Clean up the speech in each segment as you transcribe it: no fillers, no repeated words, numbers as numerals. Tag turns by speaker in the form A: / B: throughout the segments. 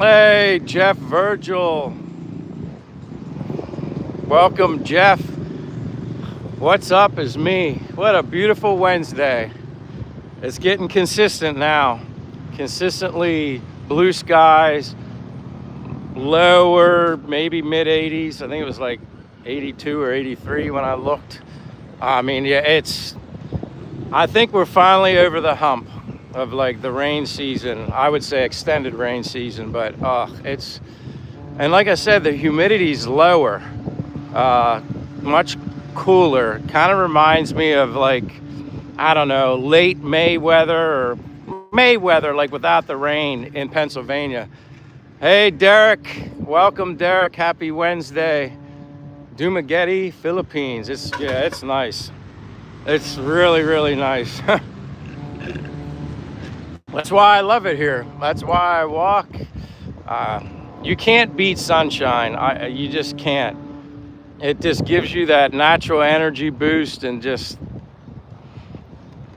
A: Hey, Jeff Virgil. Welcome, Jeff. What's up is me. What a beautiful Wednesday. It's getting consistent now. Consistently blue skies, lower, maybe mid 80s. I think it was like 82 or 83 when I looked. I mean, yeah, I think we're finally over the hump of like the rain season. I would say extended rain season, but and like I said, the humidity's lower, much cooler. Kind of reminds me of like, I don't know, late May weather or May weather, like without the rain in Pennsylvania. Hey, Derek. Welcome, Derek. Happy Wednesday. Dumaguete, Philippines. It's nice. It's really, really nice. That's why I love it here. That's why I walk. You can't beat sunshine. You just can't. It just gives you that natural energy boost and just,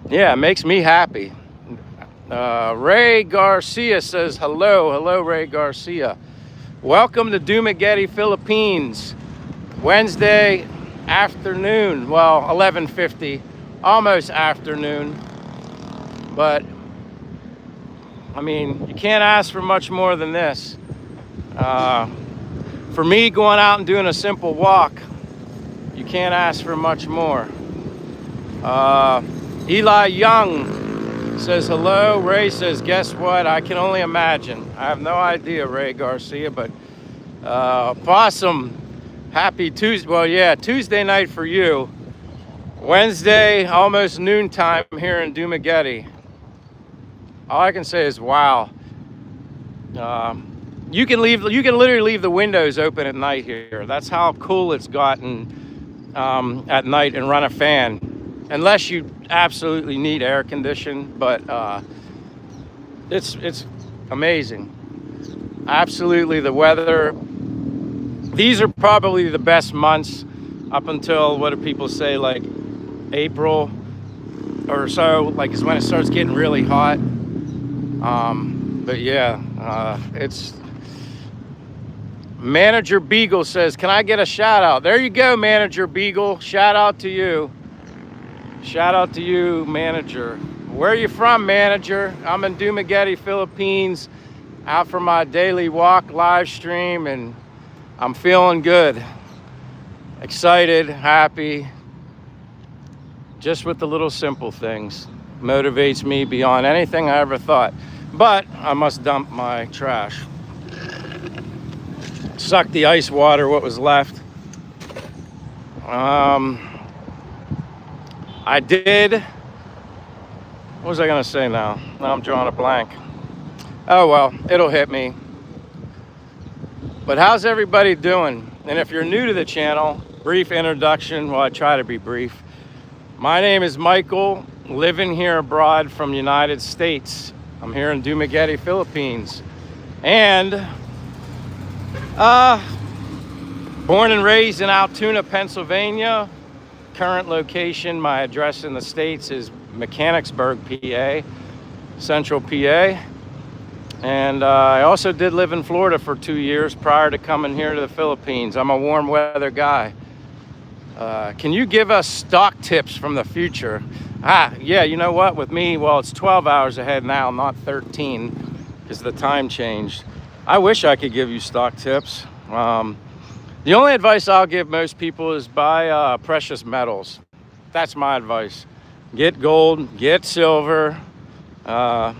A: yeah, it makes me happy. Ray Garcia says hello. Hello, Ray Garcia. Welcome to Dumaguete, Philippines. Wednesday afternoon. Well, 11:50, almost afternoon. But I mean, you can't ask for much more than this. For me, going out and doing a simple walk, you can't ask for much more. Eli Young says hello. Ray says, guess what? I can only imagine. I have no idea, Ray Garcia, but awesome. Happy Tuesday. Well, yeah, Tuesday night for you. Wednesday, almost noontime here in Dumaguete. All I can say is, wow. You can literally leave the windows open at night here. That's how cool it's gotten at night and run a fan, unless you absolutely need air condition. But it's amazing. Absolutely, the weather. These are probably the best months up until, what do people say, like April or so, like is when it starts getting really hot. But yeah, it's Manager Beagle says, can I get a shout out? There you go, Manager Beagle. Shout out to you. Shout out to you, Manager. Where are you from, Manager? I'm in Dumaguete, Philippines, out for my daily walk live stream, and I'm feeling good. Excited, happy. Just with the little simple things. Motivates me beyond anything I ever thought. But I must dump my trash. Suck the ice water, what was left. I did. What was I gonna say now? Now I'm drawing a blank. Oh well, it'll hit me. But how's everybody doing? And if you're new to the channel, brief introduction. Well, I try to be brief. My name is Michael, living here abroad from the United States. I'm here in Dumaguete, Philippines. And born and raised in Altoona, Pennsylvania. Current location, my address in the States is Mechanicsburg, PA, Central PA. And I also did live in Florida for 2 years prior to coming here to the Philippines. I'm a warm weather guy. Can you give us stock tips from the future? Yeah, you know what? With me, well, it's 12 hours ahead now, not 13, because the time changed. I wish I could give you stock tips. The only advice I'll give most people is buy precious metals. That's my advice. Get gold, get silver, and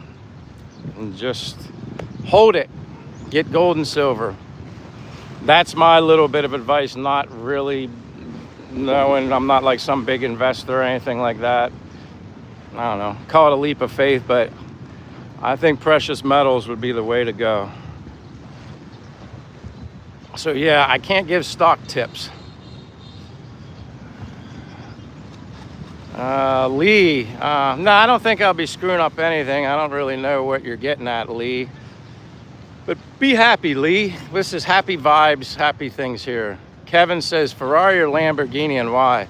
A: just hold it. Get gold and silver. That's my little bit of advice, not really knowing. I'm not like some big investor or anything like that. I don't know, call it a leap of faith, but I think precious metals would be the way to go. So yeah, I can't give stock tips. Lee, no, I don't think I'll be screwing up anything. I don't really know what you're getting at, Lee. But be happy, Lee. This is happy vibes, happy things here. Kevin says Ferrari or Lamborghini, and why?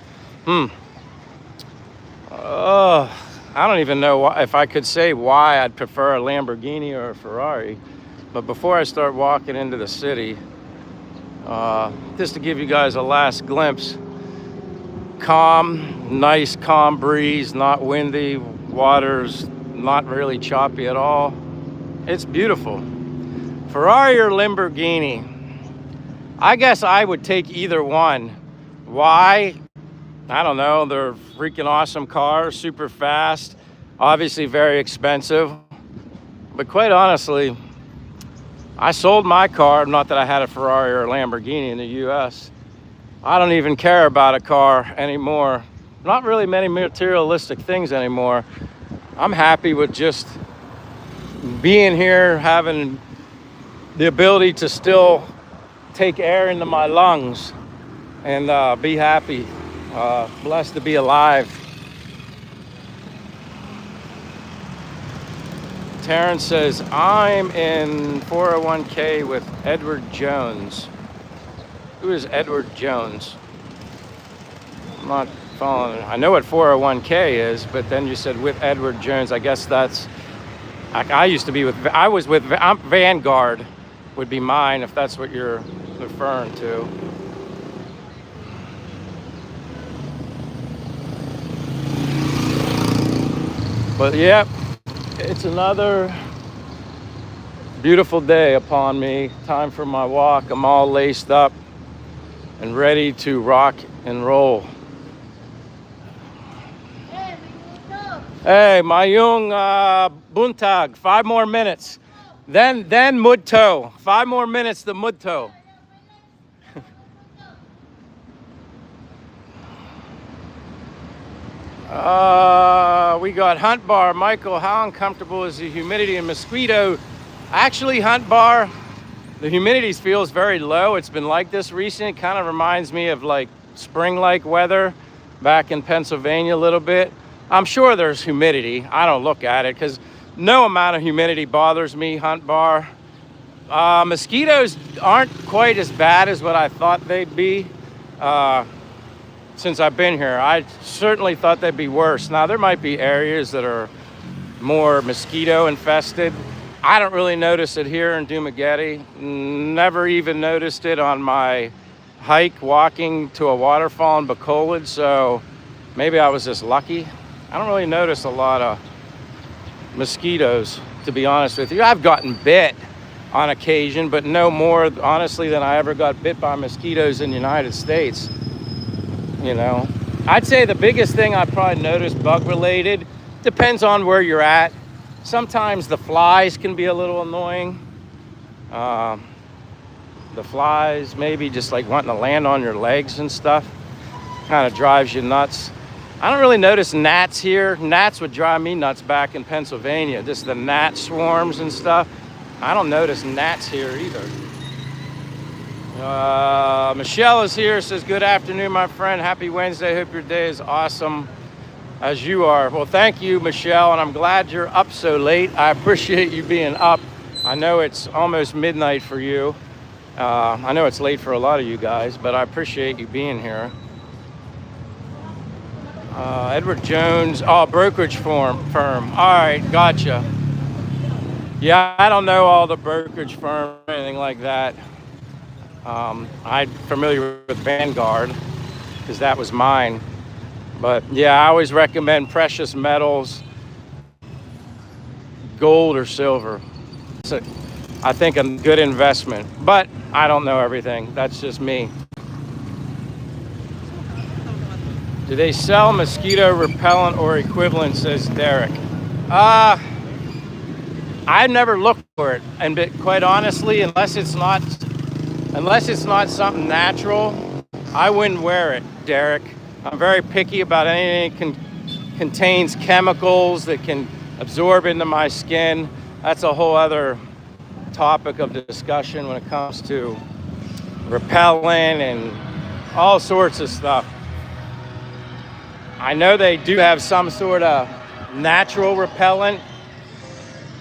A: I don't even know if I could say why I'd prefer a Lamborghini or a Ferrari. But before I start walking into the city, just to give you guys a last glimpse, calm, nice calm breeze, not windy, water's not really choppy at all. It's beautiful. Ferrari or Lamborghini? I guess I would take either one. Why? I don't know. They're freaking awesome cars, super fast, obviously very expensive. But quite honestly, I sold my car, not that I had a Ferrari or a Lamborghini in the US. I don't even care about a car anymore. Not really many materialistic things anymore. I'm happy with just being here, having the ability to still take air into my lungs and be happy. Blessed to be alive. Terrence says, I'm in 401k with Edward Jones. Who is Edward Jones? I'm not following. I know what 401k is, but then you said with Edward Jones. I guess that's, I used to be with, I was with, Vanguard would be mine if that's what you're referring to. But yeah, it's another beautiful day upon me. Time for my walk. I'm all laced up and ready to rock and roll. Hey, Mayung Buntag, 5 more minutes. Then Mudto. 5 more minutes to Mudto. We got Hunt Bar. Michael, how uncomfortable is the humidity and mosquito? Actually, Hunt Bar, the humidity feels very low. It's been like this recently. It kind of reminds me of like spring-like weather back in Pennsylvania a little bit. I'm sure there's humidity. I don't look at it because no amount of humidity bothers me, Hunt Bar. Mosquitoes aren't quite as bad as what I thought they'd be. Since I've been here, I certainly thought they'd be worse. Now, there might be areas that are more mosquito infested. I don't really notice it here in Dumaguete. Never even noticed it on my hike walking to a waterfall in Bacolod, so maybe I was just lucky. I don't really notice a lot of mosquitoes, to be honest with you. I've gotten bit on occasion, but no more, honestly, than I ever got bit by mosquitoes in the United States. You know, I'd say the biggest thing I probably noticed bug related, depends on where you're at. Sometimes the flies can be a little annoying. The flies maybe just like wanting to land on your legs and stuff. Kind of drives you nuts. I don't really notice gnats here. Gnats would drive me nuts back in Pennsylvania. Just the gnat swarms and stuff. I don't notice gnats here either. Michelle is here, says, good afternoon, my friend. Happy Wednesday. Hope your day is awesome as you are. Well, thank you, Michelle, and I'm glad you're up so late. I appreciate you being up. I know it's almost midnight for you. I know it's late for a lot of you guys, but I appreciate you being here. Edward Jones, brokerage firm. All right, gotcha. Yeah, I don't know all the brokerage firm or anything like that. I'm familiar with Vanguard because that was mine. But yeah, I always recommend precious metals, gold or silver. It's I think a good investment, but I don't know everything. That's just me. Do they sell mosquito repellent or equivalent, says Derek. I've never looked for it, and quite honestly, unless it's not something natural, I wouldn't wear it, Derek. I'm very picky about anything that contains chemicals that can absorb into my skin. That's a whole other topic of discussion when it comes to repellent and all sorts of stuff. I know they do have some sort of natural repellent.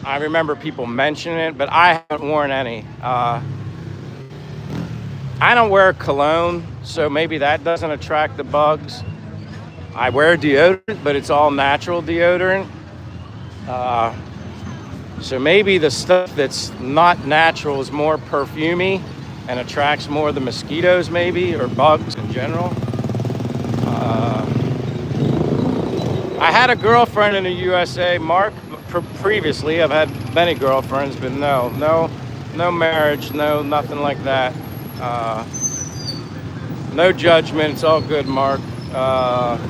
A: I remember people mentioning it, but I haven't worn any. I don't wear cologne, so maybe that doesn't attract the bugs. I wear deodorant, but it's all natural deodorant. So maybe the stuff that's not natural is more perfumey and attracts more of the mosquitoes maybe, or bugs in general. I had a girlfriend in the USA, Mark, previously. I've had many girlfriends, but no marriage, nothing like that. No judgment, it's all good, Mark. Let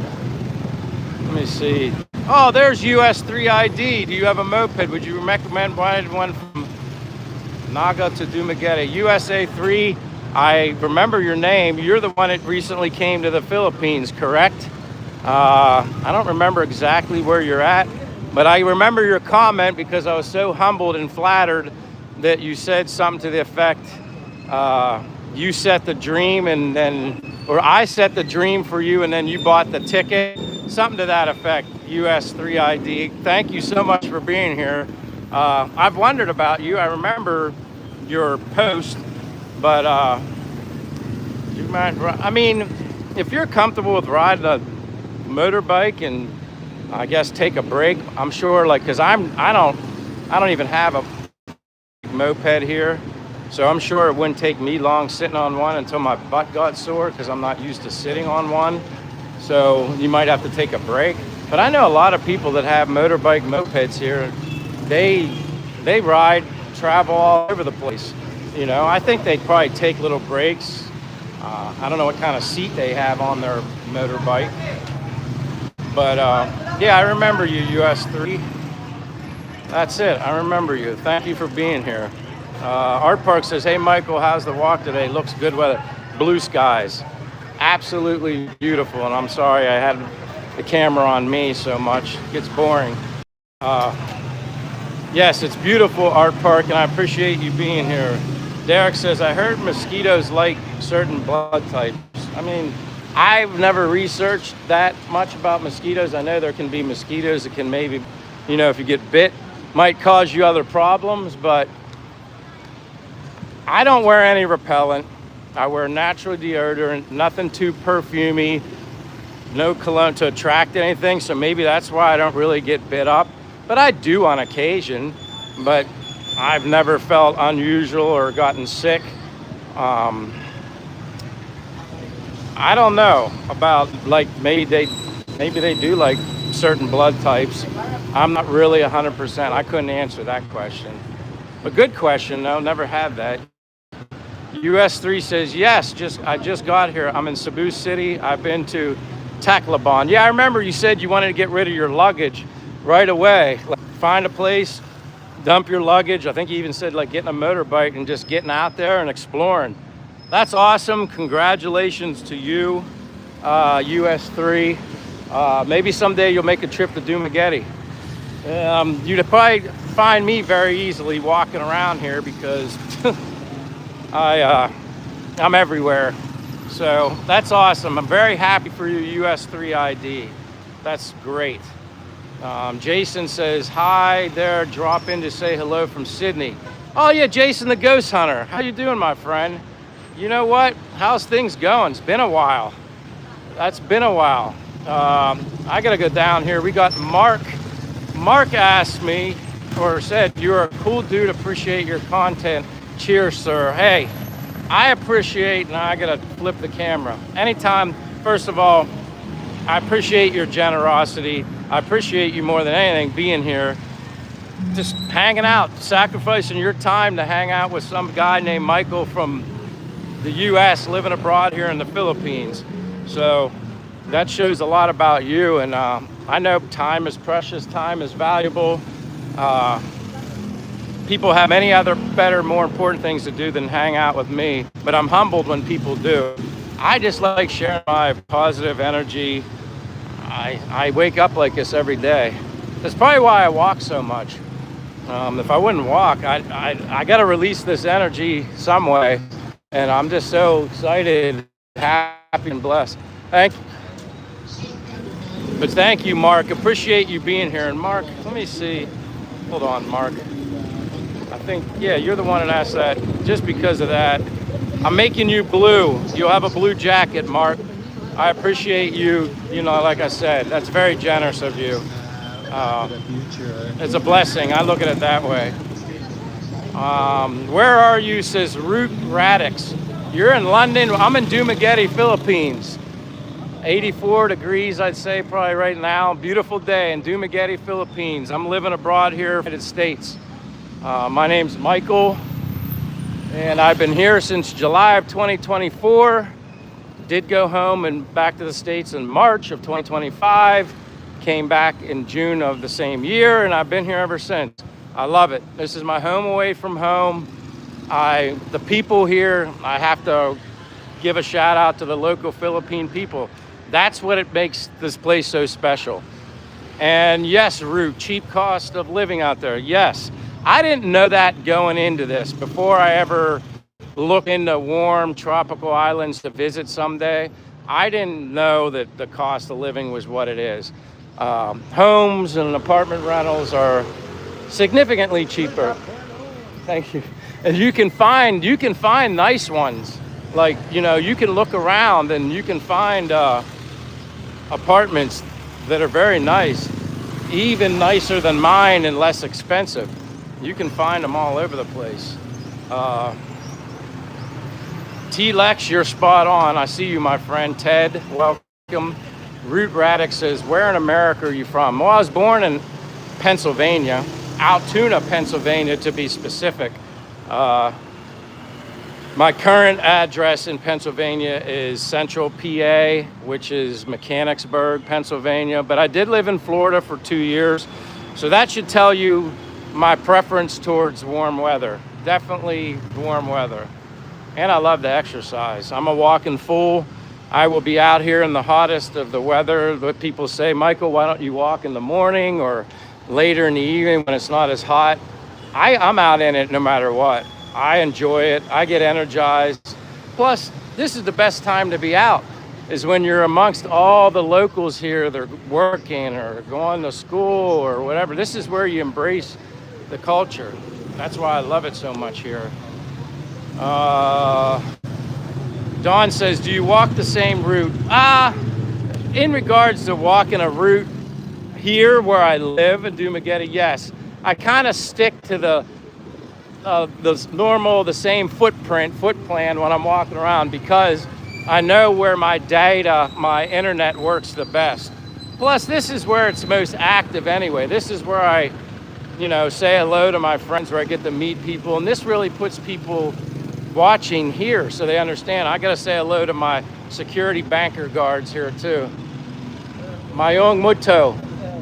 A: me see. Oh, there's US3 ID. Do you have a moped? Would you recommend buying one from Naga to Dumaguete? USA3, I remember your name. You're the one that recently came to the Philippines, correct? I don't remember exactly where you're at, but I remember your comment because I was so humbled and flattered that you said something to the effect, you set the dream and then, or I set the dream for you and then you bought the ticket. Something to that effect, US3 ID. Thank you so much for being here. I've wondered about you. I remember your post, but do you mind? I mean, if you're comfortable with riding a motorbike and I guess take a break, I'm sure, like, because I don't even have a moped here, so I'm sure it wouldn't take me long sitting on one until my butt got sore because I'm not used to sitting on one. So you might have to take a break. But I know a lot of people that have motorbike mopeds here. They ride, travel all over the place. You know, I think they probably take little breaks. I don't know what kind of seat they have on their motorbike. But yeah, I remember you, US3. That's it, I remember you. Thank you for being here. Art Park says, hey Michael, how's the walk today? Looks good weather. Blue skies. Absolutely beautiful, and I'm sorry I had the camera on me so much. It gets boring. Yes, it's beautiful, Art Park, and I appreciate you being here. Derek says, I heard mosquitoes like certain blood types. I mean, I've never researched that much about mosquitoes. I know there can be mosquitoes that can maybe, you know, if you get bit, might cause you other problems, but I don't wear any repellent. I wear natural deodorant, nothing too perfumey, no cologne to attract anything, so maybe that's why I don't really get bit up. But I do on occasion, but I've never felt unusual or gotten sick. I don't know about, like, maybe they do like certain blood types. I'm not really 100%. I couldn't answer that question. A good question though, never had that. US3 says, yes, I just got here. I'm in Cebu City. I've been to Tacloban. Yeah, I remember you said you wanted to get rid of your luggage right away. Like, find a place, dump your luggage. I think you even said like getting a motorbike and just getting out there and exploring. That's awesome. Congratulations to you, US3. Maybe someday you'll make a trip to Dumaguete. You'd probably find me very easily walking around here because I'm everywhere. So that's awesome. I'm very happy for you, US3 ID. That's great. Jason says, hi there, drop in to say hello from Sydney. Oh yeah, Jason the Ghost Hunter. How you doing, my friend? You know what? How's things going? It's been a while. That's been a while. I gotta go down here. We got Mark. Mark asked me, or said, you're a cool dude, appreciate your content. Cheers, sir. Hey, I appreciate, now I gotta flip the camera. Anytime, first of all, I appreciate your generosity. I appreciate you more than anything being here, just hanging out, sacrificing your time to hang out with some guy named Michael from the US living abroad here in the Philippines. So that shows a lot about you, and I know time is precious, time is valuable. People have many other better, more important things to do than hang out with me, but I'm humbled when people do. I just like sharing my positive energy. I wake up like this every day. That's probably why I walk so much. If I wouldn't walk, I got to release this energy some way, and I'm just so excited, happy, and blessed. Thank you, Mark. Appreciate you being here. And Mark, let me see. Hold on, Mark. I think, yeah, you're the one that asked that. Just because of that, I'm making you blue. You'll have a blue jacket, Mark. I appreciate you. You know, like I said, that's very generous of you. It's a blessing. I look at it that way. Where are you, says Root Radix. You're in London. I'm in Dumaguete, Philippines. 84 degrees, I'd say, probably right now. Beautiful day in Dumaguete, Philippines. I'm living abroad here in the United States. My name's Michael, and I've been here since July of 2024. Did go home and back to the States in March of 2025. Came back in June of the same year, and I've been here ever since. I love it. This is my home away from home. The people here, I have to give a shout out to the local Philippine people. That's what it makes this place so special. And yes, Root, cheap cost of living out there. Yes, I didn't know that going into this before I ever looked into warm tropical islands to visit someday. I didn't know that the cost of living was what it is. Homes and apartment rentals are significantly cheaper. Thank you. And you can find nice ones. Like, you know, you can look around and you can find apartments that are very nice, even nicer than mine and less expensive. You can find them all over the place. T-Lex, you're spot on. I see you, my friend. Ted, welcome. Root Radix says, where in America are you from? Well, I was born in Pennsylvania, Altoona, Pennsylvania, to be specific. My current address in Pennsylvania is Central PA, which is Mechanicsburg, Pennsylvania. But I did live in Florida for 2 years. So that should tell you my preference towards warm weather. Definitely warm weather. And I love to exercise. I'm a walking fool. I will be out here in the hottest of the weather. What people say, Michael, why don't you walk in the morning or later in the evening when it's not as hot? I'm out in it no matter what. I enjoy it. I get energized. Plus, this is the best time to be out, is when you're amongst all the locals here. They're working or going to school or whatever. This is where you embrace the culture. That's why I love it so much here. Dawn says, do you walk the same route? In regards to walking a route here where I live in Dumaguete, yes. I kind of stick to the same foot plan when I'm walking around, because I know where my data, my internet works the best. Plus, this is where it's most active anyway. This is where I, say hello to my friends, where I get to meet people. And this really puts people watching here so they understand. I got to say hello to my security banker guards here too. Mayong Muto,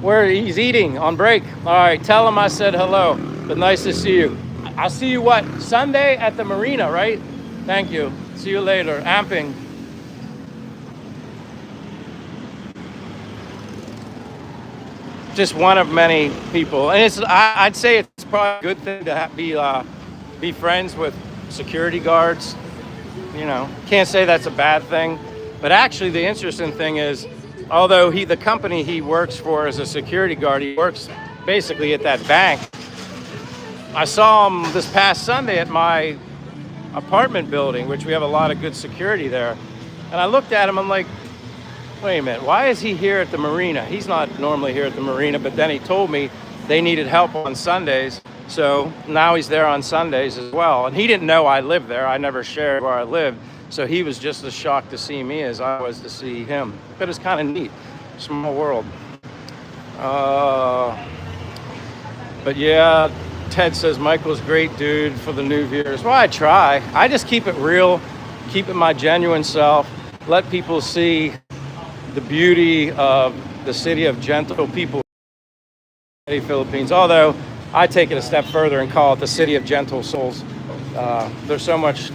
A: where he's eating on break. All right, tell him I said hello, but nice to see you. I'll see you Sunday at the marina, right? Thank you. See you later. Amping. Just one of many people, and I'd say it's probably a good thing to be friends with security guards. Can't say that's a bad thing, but actually the interesting thing is, although the company he works for as a security guard, he works basically at that bank. I saw him this past Sunday at my apartment building, which we have a lot of good security there. And I looked at him, I'm like, wait a minute, why is he here at the marina? He's not normally here at the marina, but then he told me they needed help on Sundays. So now he's there on Sundays as well. And he didn't know I lived there. I never shared where I lived. So he was just as shocked to see me as I was to see him. But it's kind of neat. Small world. But yeah, Ted says, Michael's great dude for the new viewers. Well, I try. I just keep it real, keep it my genuine self, let people see the beauty of the city of gentle people, Philippines. Although I take it a step further and call it the city of gentle souls. There's so much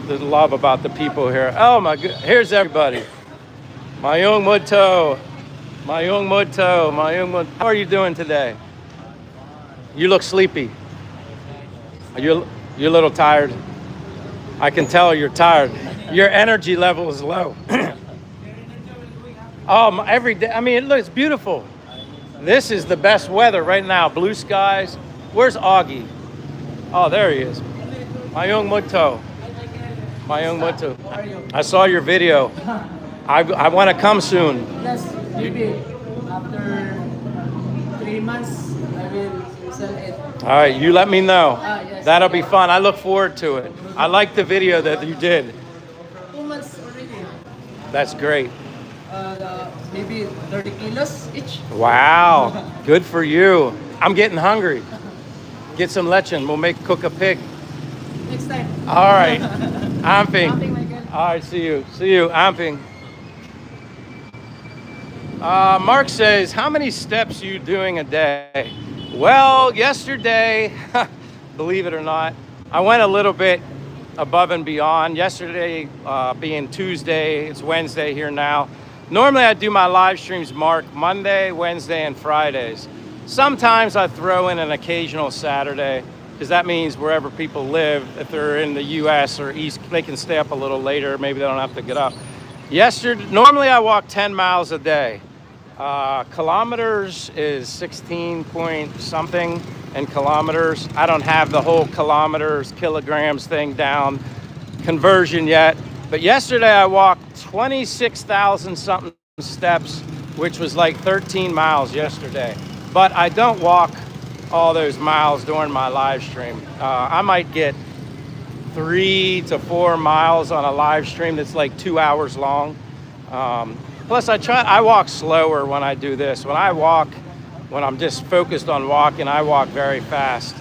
A: love about the people here. Oh my God, here's everybody. Mayong Muto. How are you doing today? You look sleepy. You're a little tired. I can tell you're tired. Your energy level is low. Every day. I mean, it looks beautiful. This is the best weather right now. Blue skies. Where's Augie? Oh, there he is. Mayong Muto. I saw your video. I want to come soon.
B: Yes, maybe after 3 months, I will sell it.
A: All right, you let me know.
B: Yes.
A: That'll be fun. I look forward to it. I like the video that you did.
B: 2 months already.
A: That's great.
B: Maybe 30 kilos each.
A: Wow, good for you. I'm getting hungry. Get some lechon. We'll cook a pig.
B: Next time.
A: All right, Amping.
B: Amping, Michael.
A: All right, see you, Amping. Mark says, how many steps are you doing a day? Well, yesterday, believe it or not, I went a little bit above and beyond. Yesterday being Tuesday, it's Wednesday here now. Normally I do my live streams, Mark, Monday, Wednesday, and Fridays. Sometimes I throw in an occasional Saturday, because that means wherever people live, if they're in the US or East, they can stay up a little later. Maybe they don't have to get up. Normally I walk 10 miles a day. Kilometers is 16 point something in kilometers. I don't have the whole kilometers, kilograms thing down, conversion yet. But yesterday I walked 26,000 something steps, which was like 13 miles yesterday. But I don't walk all those miles during my live stream. I might get 3 to 4 miles on a live stream that's like 2 hours long. Plus I walk slower when I do this. When I'm just focused on walking, I walk very fast.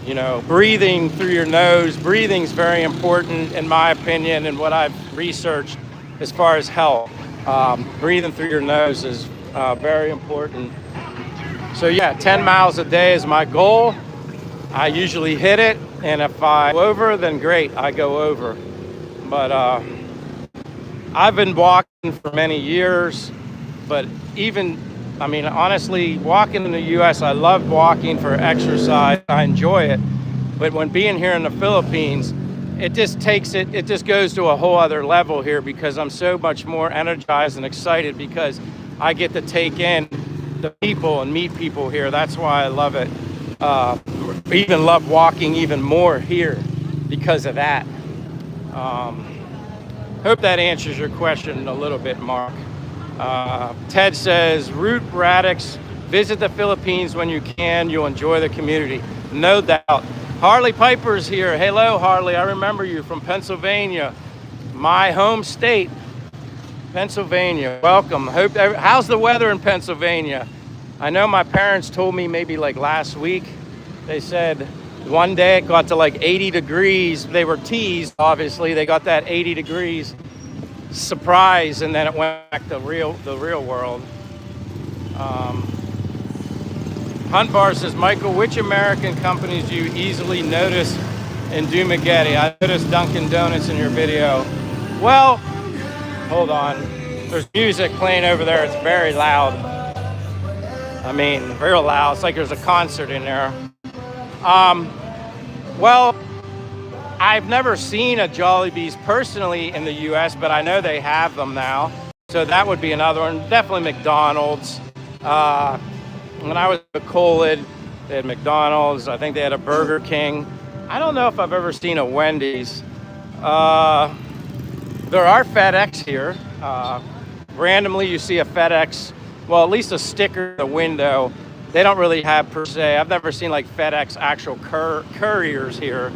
A: You know, breathing through your nose, breathing's very important in my opinion and what I've researched as far as health. Breathing through your nose is very important. So yeah, 10 miles a day is my goal. I usually hit it, and if I go over, then great, I go over. But I've been walking for many years, but honestly, walking in the US, I love walking for exercise. I enjoy it. But when being here in the Philippines, it just goes to a whole other level here because I'm so much more energized and excited because I get to take in the people and meet people here. That's why I love it. Even love walking even more here because of that. Hope that answers your question a little bit, Mark. Ted says, root radix, visit the Philippines when you can. You'll enjoy the community. No doubt. Harley Piper's here. Hello, Harley. I remember you from Pennsylvania, my home state, Pennsylvania. Welcome. How's the weather in Pennsylvania? I know my parents told me maybe like last week, they said one day it got to like 80 degrees. They were teased, obviously. They got that 80 degrees surprise, and then it went back to the real world. Hunt Bar says, Michael, which American companies do you easily notice in Dumaguete? I noticed Dunkin' Donuts in your video. Well, hold on. There's music playing over there. It's very loud. I mean, real loud. It's like there's a concert in there. Well, I've never seen a Jollibee's personally in the US, but I know they have them now. So that would be another one. Definitely McDonald's. When I was a Colid, they had McDonald's. I think they had a Burger King. I don't know if I've ever seen a Wendy's. There are FedEx here. Randomly, you see a FedEx, well, at least a sticker in the window. They don't really have per se. I've never seen like FedEx actual couriers here.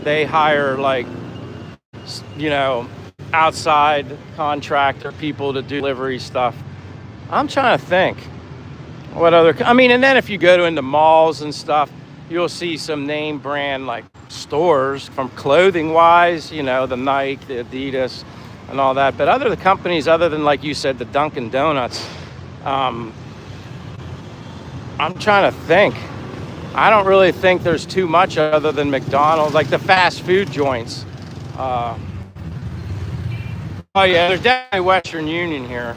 A: They hire like, outside contractor people to do delivery stuff. I'm trying to think. What other, and then if you go into malls and stuff, you'll see some name brand like stores from clothing wise, the Nike, the Adidas and all that. But other companies, other than like you said, the Dunkin' Donuts, I'm trying to think. I don't really think there's too much other than McDonald's, like the fast food joints. Oh yeah, there's definitely Western Union here.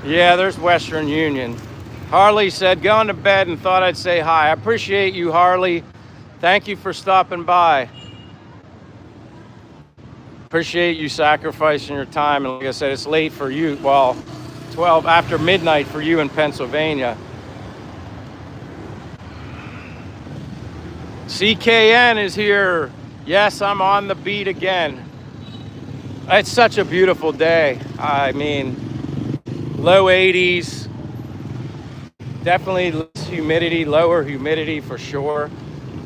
A: Yeah, there's Western Union. Harley said, going to bed and thought I'd say hi. I appreciate you, Harley. Thank you for stopping by. Appreciate you sacrificing your time. And like I said, it's late for you. Well, 12 after midnight for you in Pennsylvania. CKN is here. Yes, I'm on the beat again. It's such a beautiful day. I mean, low 80s. Definitely less humidity, lower humidity for sure.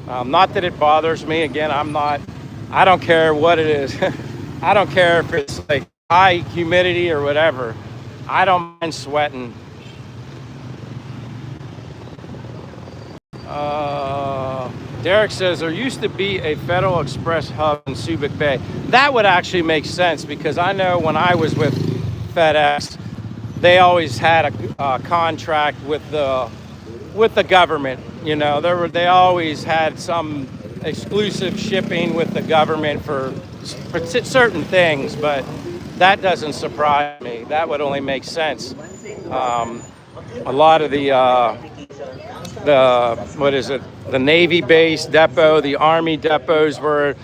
A: Not that it bothers me. Again, I don't care what it is. I don't care if it's like high humidity or whatever. I don't mind sweating. Derek says there used to be a Federal Express hub in Subic Bay. That would actually make sense because I know when I was with FedEx, they always had a contract with the government. You know, they always had some exclusive shipping with the government for certain things, but that doesn't surprise me. That would only make sense. A lot of the what is it? The Navy base depot, the Army depots were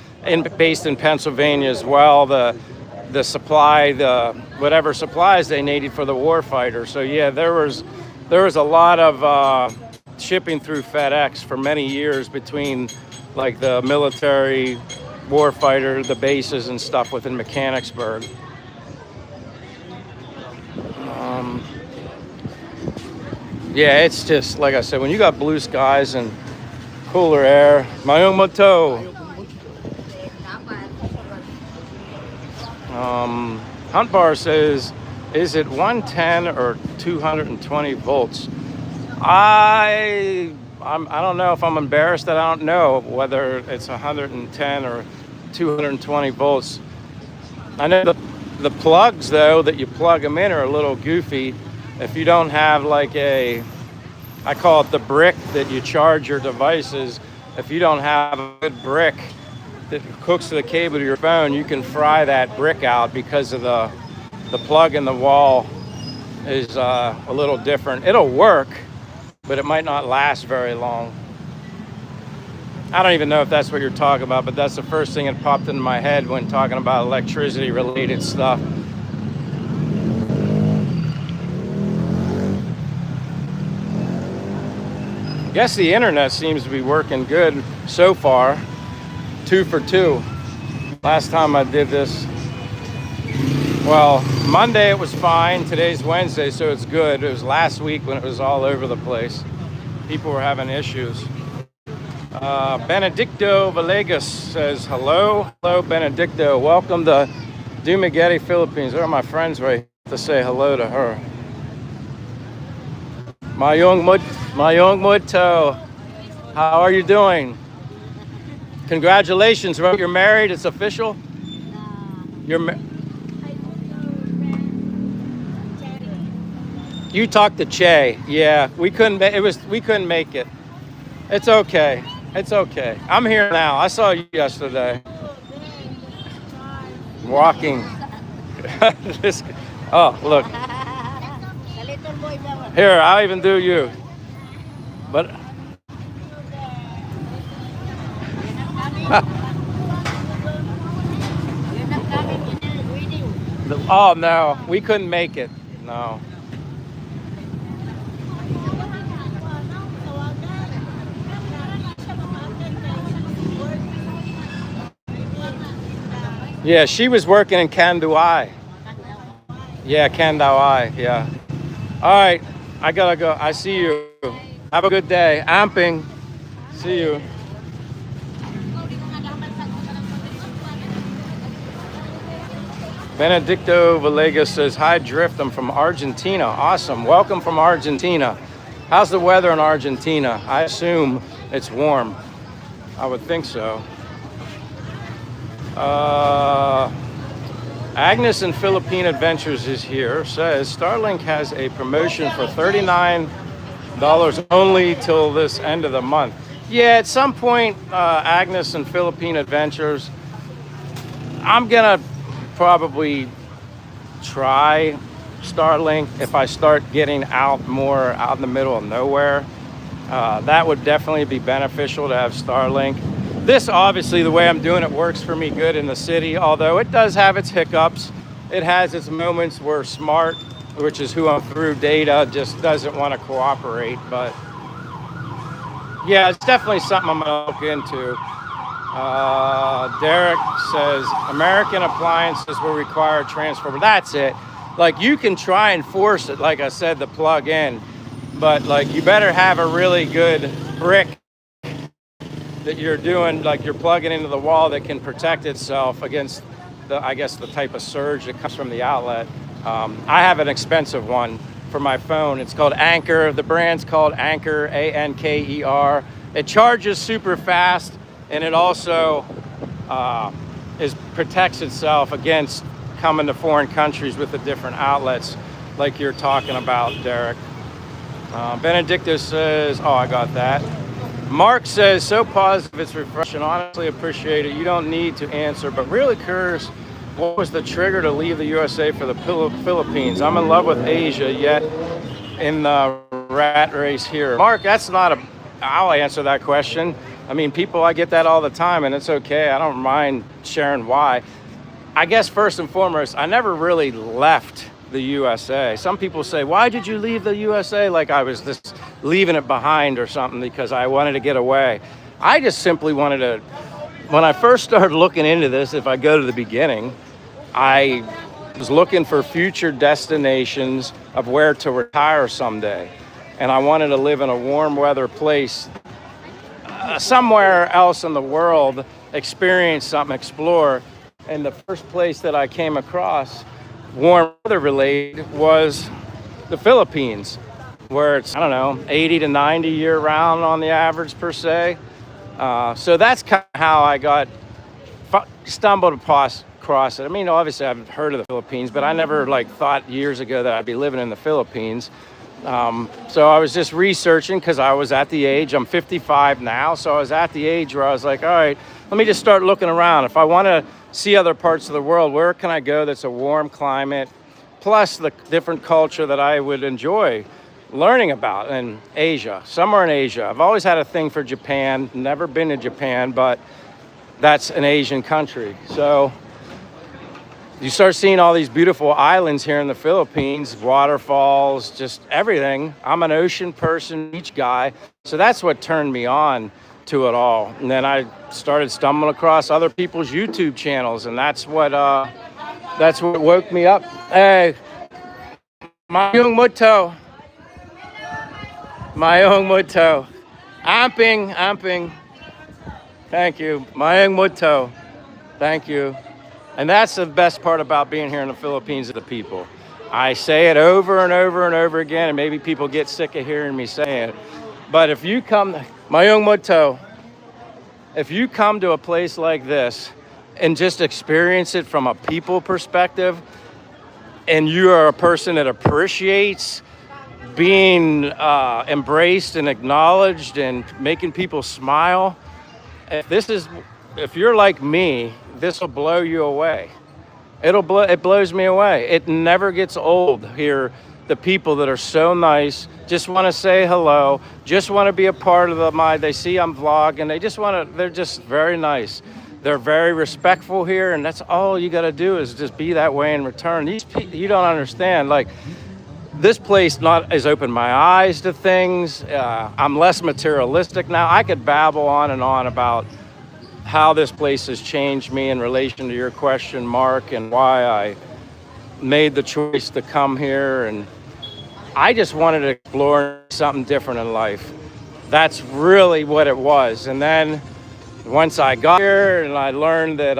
A: based in Pennsylvania as well. The supply, whatever supplies they needed for the warfighter. So yeah, there was a lot of shipping through FedEx for many years between like the military warfighter, the bases and stuff within Mechanicsburg. Yeah, it's just like I said, when you got blue skies and cooler air. Mayong moto. Hunt Bar says, is it 110 or 220 volts? I don't know if I'm embarrassed that I don't know whether it's 110 or 220 volts. I know the plugs though that you plug them in are a little goofy. If you don't have like I call it the brick that you charge your devices. If you don't have a good brick that hooks to the cable to your phone, you can fry that brick out because of the plug in the wall is a little different. It'll work, but it might not last very long. I don't even know if that's what you're talking about, but that's the first thing that popped into my head when talking about electricity related stuff. I guess the internet seems to be working good so far. 2 for 2. Last time I did this, well, Monday it was fine. Today's Wednesday, so it's good. It was last week when it was all over the place. People were having issues. Benedicto Villegas says, hello. Hello, Benedicto. Welcome to Dumaguete, Philippines. There are my friends right here to say hello to her. Mayong Moto, how are you doing? Congratulations, right? You're married, it's official? You talked to Che. Yeah, we couldn't make it. It's okay. It's okay. I'm here now. I saw you yesterday. Walking. Oh, look. Here, I'll even do you. But oh no, we couldn't make it. No. Yeah, she was working in Kanduai. Yeah, Kanduai, yeah. All right, I gotta go. I see you. Have a good day. Amping. See you. Benedicto Villegas says, hi, Drift. I'm from Argentina. Awesome. Welcome from Argentina. How's the weather in Argentina? I assume it's warm. I would think so. Agnes and Philippine Adventures is here. Says Starlink has a promotion for $39 only till this end of the month. Yeah, at some point, Agnes and Philippine Adventures, I'm gonna probably try Starlink if I start getting out more out in the middle of nowhere. That would definitely be beneficial to have Starlink. This, obviously, the way I'm doing it works for me good in the city, although it does have its hiccups. It has its moments where Smart, which is who I'm through data, just doesn't want to cooperate. But yeah, it's definitely something I'm going to look into. Derek says, American appliances will require a transformer. That's it. Like, you can try and force it, like I said, to plug in. but like you better have a really good brick that you're doing, like you're plugging into the wall that can protect itself against I guess the type of surge that comes from the outlet. I have an expensive one for my phone. It's called Anker. The brand's called Anker, Anker. It charges super fast, and it also protects itself against coming to foreign countries with the different outlets like you're talking about, Derek. Benedicto says, oh, I got that. Mark says, so positive, it's refreshing. Honestly appreciate it. You don't need to answer, but really curious, what was the trigger to leave the USA for the Philippines? I'm in love with Asia, yet in the rat race here. Mark, I'll answer that question. I mean, I get that all the time, and it's okay. I don't mind sharing why. I guess first and foremost, I never really left the USA. Some people say, why did you leave the USA? Like I was just leaving it behind or something because I wanted to get away. I just simply wanted to, when I first started looking into this, if I go to the beginning, I was looking for future destinations of where to retire someday. And I wanted to live in a warm weather place, somewhere else in the world, experience something, explore. And the first place that I came across warm weather related was the Philippines, where it's, 80 to 90 year round on the average per se. So that's kind of how I stumbled across it. I mean, obviously I've heard of the Philippines, but I never thought years ago that I'd be living in the Philippines. So I was just researching because I was at the age, I'm 55 now, so I was at the age where I was like, all right, let me just start looking around. If I want to see other parts of the world, where can I go that's a warm climate, plus the different culture that I would enjoy learning about in Asia, somewhere in Asia. I've always had a thing for Japan, never been to Japan, but that's an Asian country. So you start seeing all these beautiful islands here in the Philippines, waterfalls, just everything. I'm an ocean person, beach guy, so that's what turned me on to it all. And then I started stumbling across other people's YouTube channels, and that's what woke me up. Hey, Mayong Muto. Amping. Thank you. Mayong Muto. Thank you. And that's the best part about being here in the Philippines, is the people. I say it over and over and over again, and maybe people get sick of hearing me say it. But if you come, Mayong Muto, if you come to a place like this and just experience it from a people perspective, and you are a person that appreciates being embraced and acknowledged and making people smile, if you're like me, this will blow you away. It blows me away. It never gets old here. The people that are so nice, just want to say hello, just want to be a part of they see I'm vlogging, they're just very nice. They're very respectful here, and that's all you got to do is just be that way in return. These people, you don't understand, this place has opened my eyes to things. I'm less materialistic now. I could babble on and on about how this place has changed me in relation to your question, Mark, and why I made the choice to come here. And I just wanted to explore something different in life. That's really what it was. And then once I got here and I learned that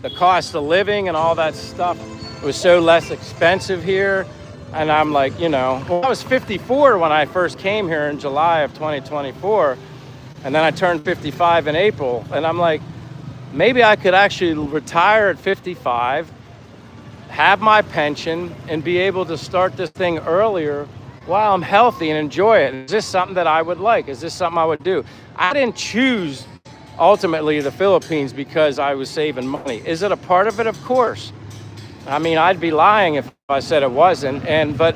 A: the cost of living and all that stuff was so less expensive here, and I'm like, I was 54 when I first came here in July of 2024. And then I turned 55 in April, and I'm like, maybe I could actually retire at 55, have my pension, and be able to start this thing earlier while I'm healthy and enjoy it. Is this something that I would like? Is this something I would do? I didn't choose, ultimately, the Philippines because I was saving money. Is it a part of it? Of course. I mean, I'd be lying if I said it wasn't. But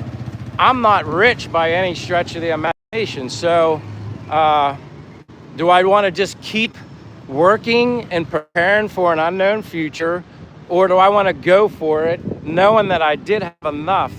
A: I'm not rich by any stretch of the imagination. So, do I want to just keep working and preparing for an unknown future, or do I want to go for it knowing that I did have enough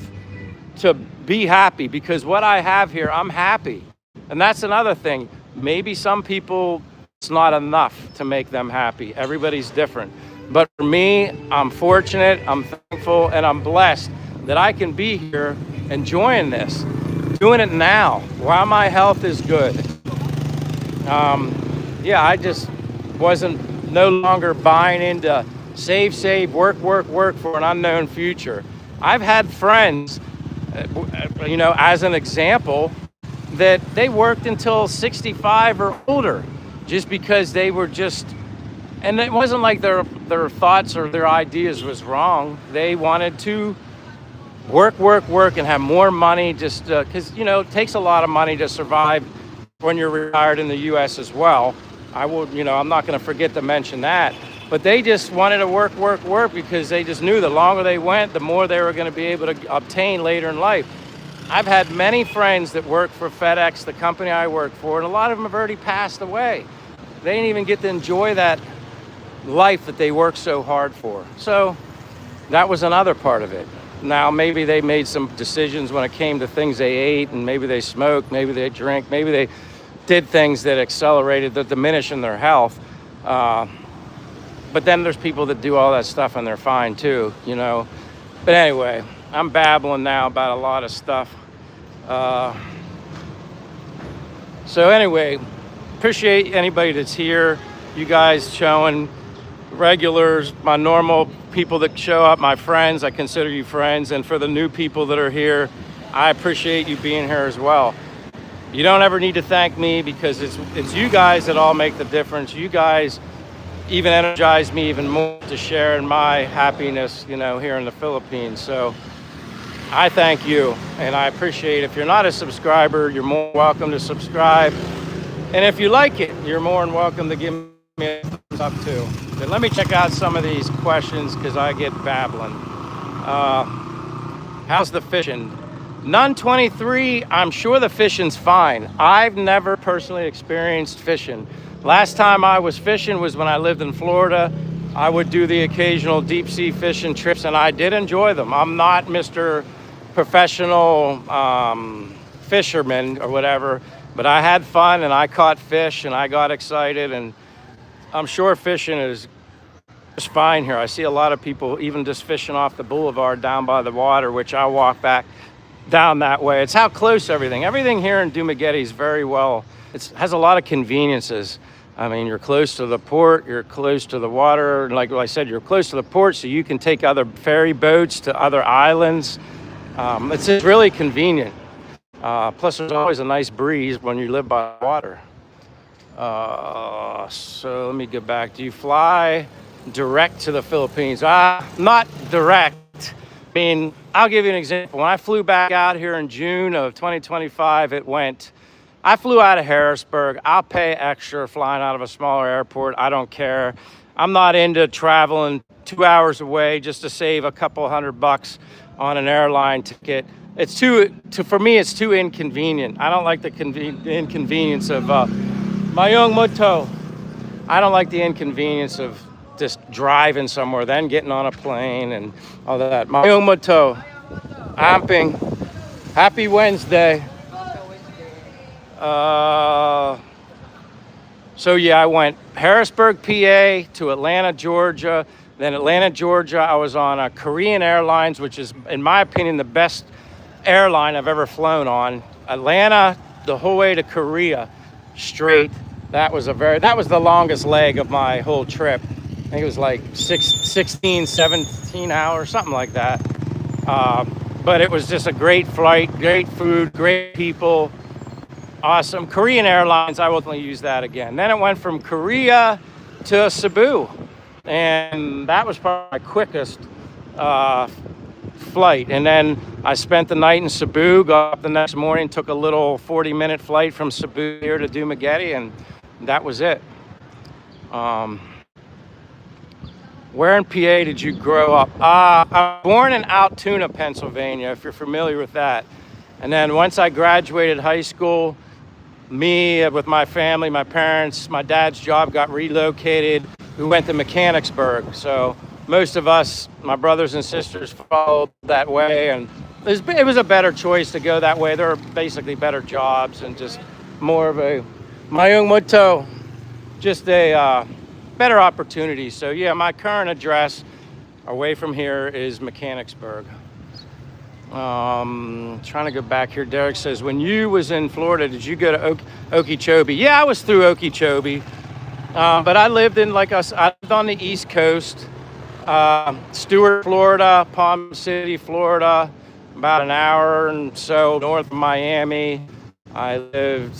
A: to be happy? Because what I have here, I'm happy. And that's another thing. Maybe some people, it's not enough to make them happy. Everybody's different. But for me, I'm fortunate, I'm thankful, and I'm blessed that I can be here enjoying this. doing it now while my health is good. Yeah, I just wasn't no longer buying into save, work for an unknown future. I've had friends, as an example, that they worked until 65 or older just because they were just, and it wasn't like their thoughts or their ideas was wrong. They wanted to work and have more money just because, it takes a lot of money to survive when you're retired in the U.S. as well. I'm not going to forget to mention that. But they just wanted to work because they just knew the longer they went, the more they were going to be able to obtain later in life. I've had many friends that work for FedEx, the company I work for, and a lot of them have already passed away. They didn't even get to enjoy that life that they worked so hard for. So that was another part of it. Now, maybe they made some decisions when it came to things they ate, and maybe they smoked, maybe they drank, maybe they did things that accelerated the diminishing their health. But then there's people that do all that stuff and they're fine too, But anyway, I'm babbling now about a lot of stuff. So anyway, appreciate anybody that's here. You guys showing, regulars, my normal people that show up, my friends, I consider you friends. And for the new people that are here, I appreciate you being here as well. You don't ever need to thank me because it's you guys that all make the difference. You guys even energize me even more to share in my happiness, here in the Philippines. So I thank you and I appreciate it. If you're not a subscriber, you're more welcome to subscribe. And if you like it, you're more than welcome to give me a thumbs up too. But let me check out some of these questions because I get babbling. How's the fishing? None 23, I'm sure the fishing's fine. I've never personally experienced fishing. Last time I was fishing was when I lived in Florida. I would do the occasional deep sea fishing trips and I did enjoy them. I'm not Mr. Professional fisherman or whatever, but I had fun and I caught fish and I got excited, and I'm sure fishing is just fine here. I see a lot of people even just fishing off the boulevard down by the water, which I walk back down that way. It's how close everything here in Dumaguete is very well. It has a lot of conveniences. I mean, you're close to the port, you're close to the water. Like I said, you're close to the port, so you can take other ferry boats to other islands. It's just really convenient. Plus, there's always a nice breeze when you live by water. So let me go back. Do you fly direct to the Philippines? Not direct. I mean, I'll give you an example. When I flew back out here in June of 2025, I flew out of Harrisburg. I'll pay extra flying out of a smaller airport. I don't care. I'm not into traveling 2 hours away just to save a couple $100 on an airline ticket. For me, it's too inconvenient. I don't like the inconvenience of Mayong Muto. I don't like the inconvenience of just driving somewhere, then getting on a plane and all that. Mayong Muto. Amping. Happy Wednesday. So yeah, I went Harrisburg, PA to Atlanta, Georgia. Then Atlanta, Georgia, I was on a Korean Airlines, which is, in my opinion, the best airline I've ever flown on. Atlanta, the whole way to Korea, straight. That was the longest leg of my whole trip. I think it was like 16, 17 hours, something like that. But it was just a great flight, great food, great people. Awesome. Korean Airlines, I will definitely use that again. Then it went from Korea to Cebu. And that was probably my quickest flight. And then I spent the night in Cebu, got up the next morning, took a little 40-minute flight from Cebu here to Dumaguete, and that was it. Where in PA did you grow up? I was born in Altoona, Pennsylvania, if you're familiar with that. And then once I graduated high school, me with my family, my parents, my dad's job got relocated. We went to Mechanicsburg. So most of us, my brothers and sisters, followed that way. And it was a better choice to go that way. There were basically better jobs and just more of a Mayong Muto, just a better opportunity. So yeah, my current address away from here is Mechanicsburg. Trying to go back here. Derek says, when you was in Florida, did you go to Okeechobee? Yeah, I was through Okeechobee. But I lived in, I lived on the East Coast, Stewart, Florida, Palm City, Florida, about an hour and so north of Miami. I lived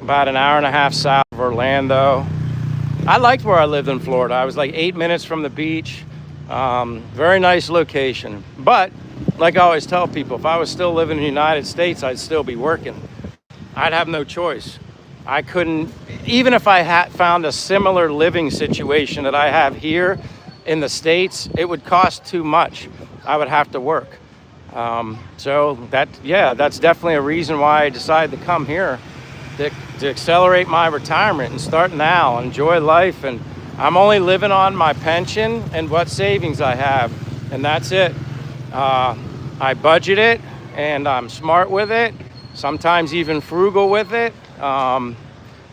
A: about an hour and a half south of Orlando. I liked where I lived in Florida. I was like 8 minutes from the beach. Very nice location. But like I always tell people, if I was still living in the United States, I'd still be working. I'd have no choice. I couldn't, even if I had found a similar living situation that I have here in the States, it would cost too much. I would have to work. So that's definitely a reason why I decided to come here, to accelerate my retirement and start now, enjoy life. And I'm only living on my pension and what savings I have, and that's it. I budget it, and I'm smart with it, sometimes even frugal with it. And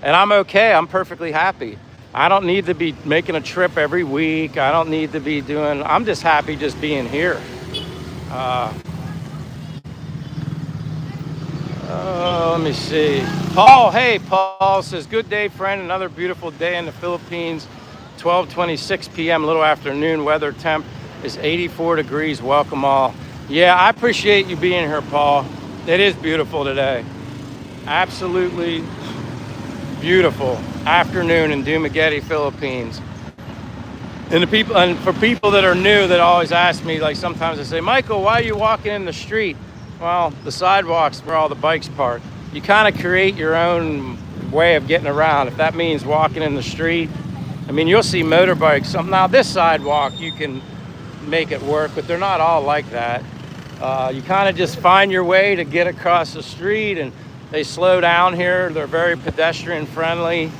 A: I'm okay. I'm perfectly happy. I don't need to be making a trip every week. I don't need to be I'm just happy just being here. Let me see. Paul, hey, Paul says, good day, friend. Another beautiful day in the Philippines. 12:26 p.m., little afternoon. Weather temp is 84 degrees. Welcome all. Yeah, I appreciate you being here, Paul. It is beautiful today. Absolutely beautiful afternoon in Dumaguete, Philippines. And for people that are new that always ask me, like sometimes they say, Michael, why are you walking in the street? Well, the sidewalks where all the bikes park. You kind of create your own way of getting around. If that means walking in the street, I mean, you'll see motorbikes. Now this sidewalk, you can make it work, but they're not all like that. You kind of just find your way to get across the street, and they slow down here. They're very pedestrian friendly.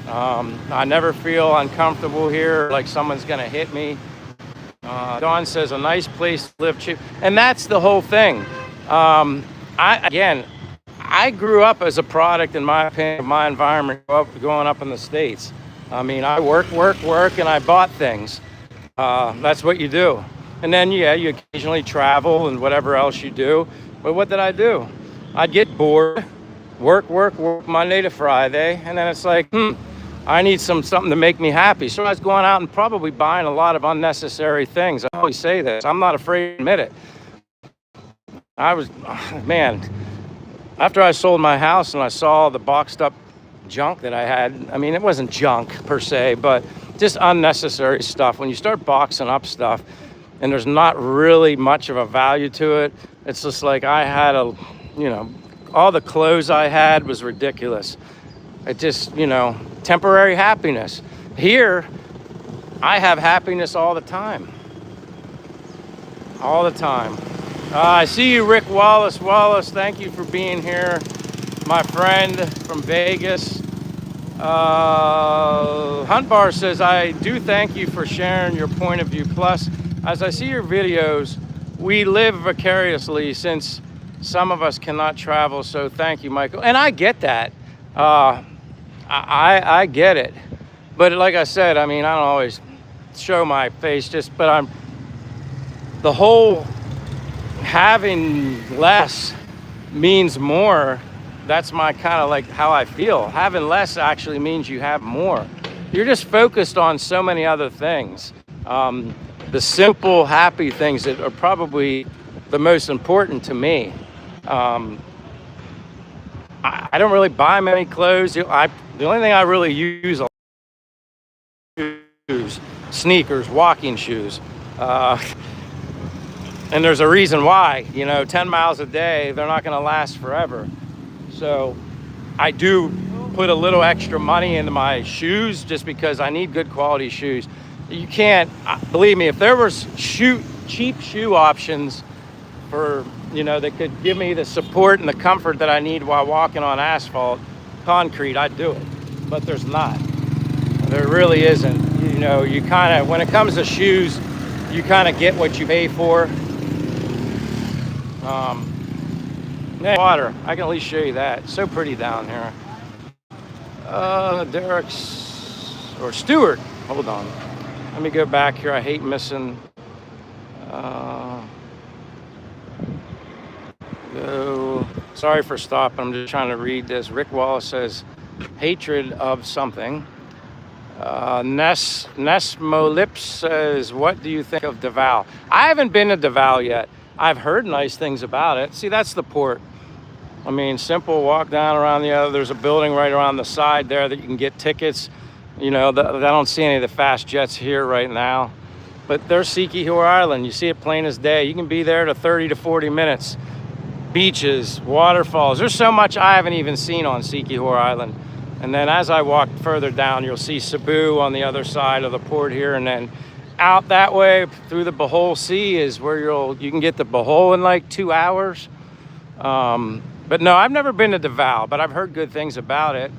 A: I never feel uncomfortable here, like someone's gonna hit me. Dawn says, a nice place to live cheap. And that's the whole thing. I grew up as a product, in my opinion, of my environment, growing up in the States. I mean, I work, and I bought things. That's what you do. And then, yeah, you occasionally travel and whatever else you do. But what did I do? I'd get bored, work Monday to Friday, and then it's like, I need something to make me happy. So I was going out and probably buying a lot of unnecessary things. I always say this. I'm not afraid to admit it. After I sold my house and I saw the boxed up junk that I had, I mean, it wasn't junk per se, but just unnecessary stuff. When you start boxing up stuff and there's not really much of a value to it, it's just like I had all the clothes I had was ridiculous. It just, temporary happiness. Here, I have happiness all the time. All the time. I see you, Rick Wallace. Wallace, thank you for being here. My friend from Vegas. Hunt Bar says, I do thank you for sharing your point of view. Plus, as I see your videos, we live vicariously since some of us cannot travel. So thank you, Michael. And I get that. I get it. But like I said, I mean, I don't always show my face, but the whole having less means more. That's my kind of like how I feel. Having less actually means you have more. You're just focused on so many other things. The simple, happy things that are probably the most important to me. I don't really buy many clothes. The only thing I really use are shoes, sneakers, walking shoes. And there's a reason why, 10 miles a day, they're not going to last forever. So I do put a little extra money into my shoes just because I need good quality shoes. You can't, believe me, if there was cheap shoe options for, that could give me the support and the comfort that I need while walking on asphalt, concrete, I'd do it. But there's not. There really isn't. You kind of, when it comes to shoes, you kind of get what you pay for. Water, I can at least show you that. It's so pretty down here. Stuart, hold on. Let me go back here. I hate missing. go. Sorry for stopping. I'm just trying to read this. Rick Wallace says, hatred of something. Nesmolips says, what do you think of Davao? I haven't been to Davao yet. I've heard nice things about it. See, that's the port. I mean, simple walk down around the other. There's a building right around the side there that you can get tickets. You know, I don't see any of the fast jets here right now. But there's Siquijor Island. You see it plain as day. You can be there to 30 to 40 minutes. Beaches, waterfalls. There's so much I haven't even seen on Siquijor Island. And then as I walk further down, you'll see Cebu on the other side of the port here. And then out that way through the Bohol Sea is where you can get to Bohol in like 2 hours. But no, I've never been to Davao, but I've heard good things about it.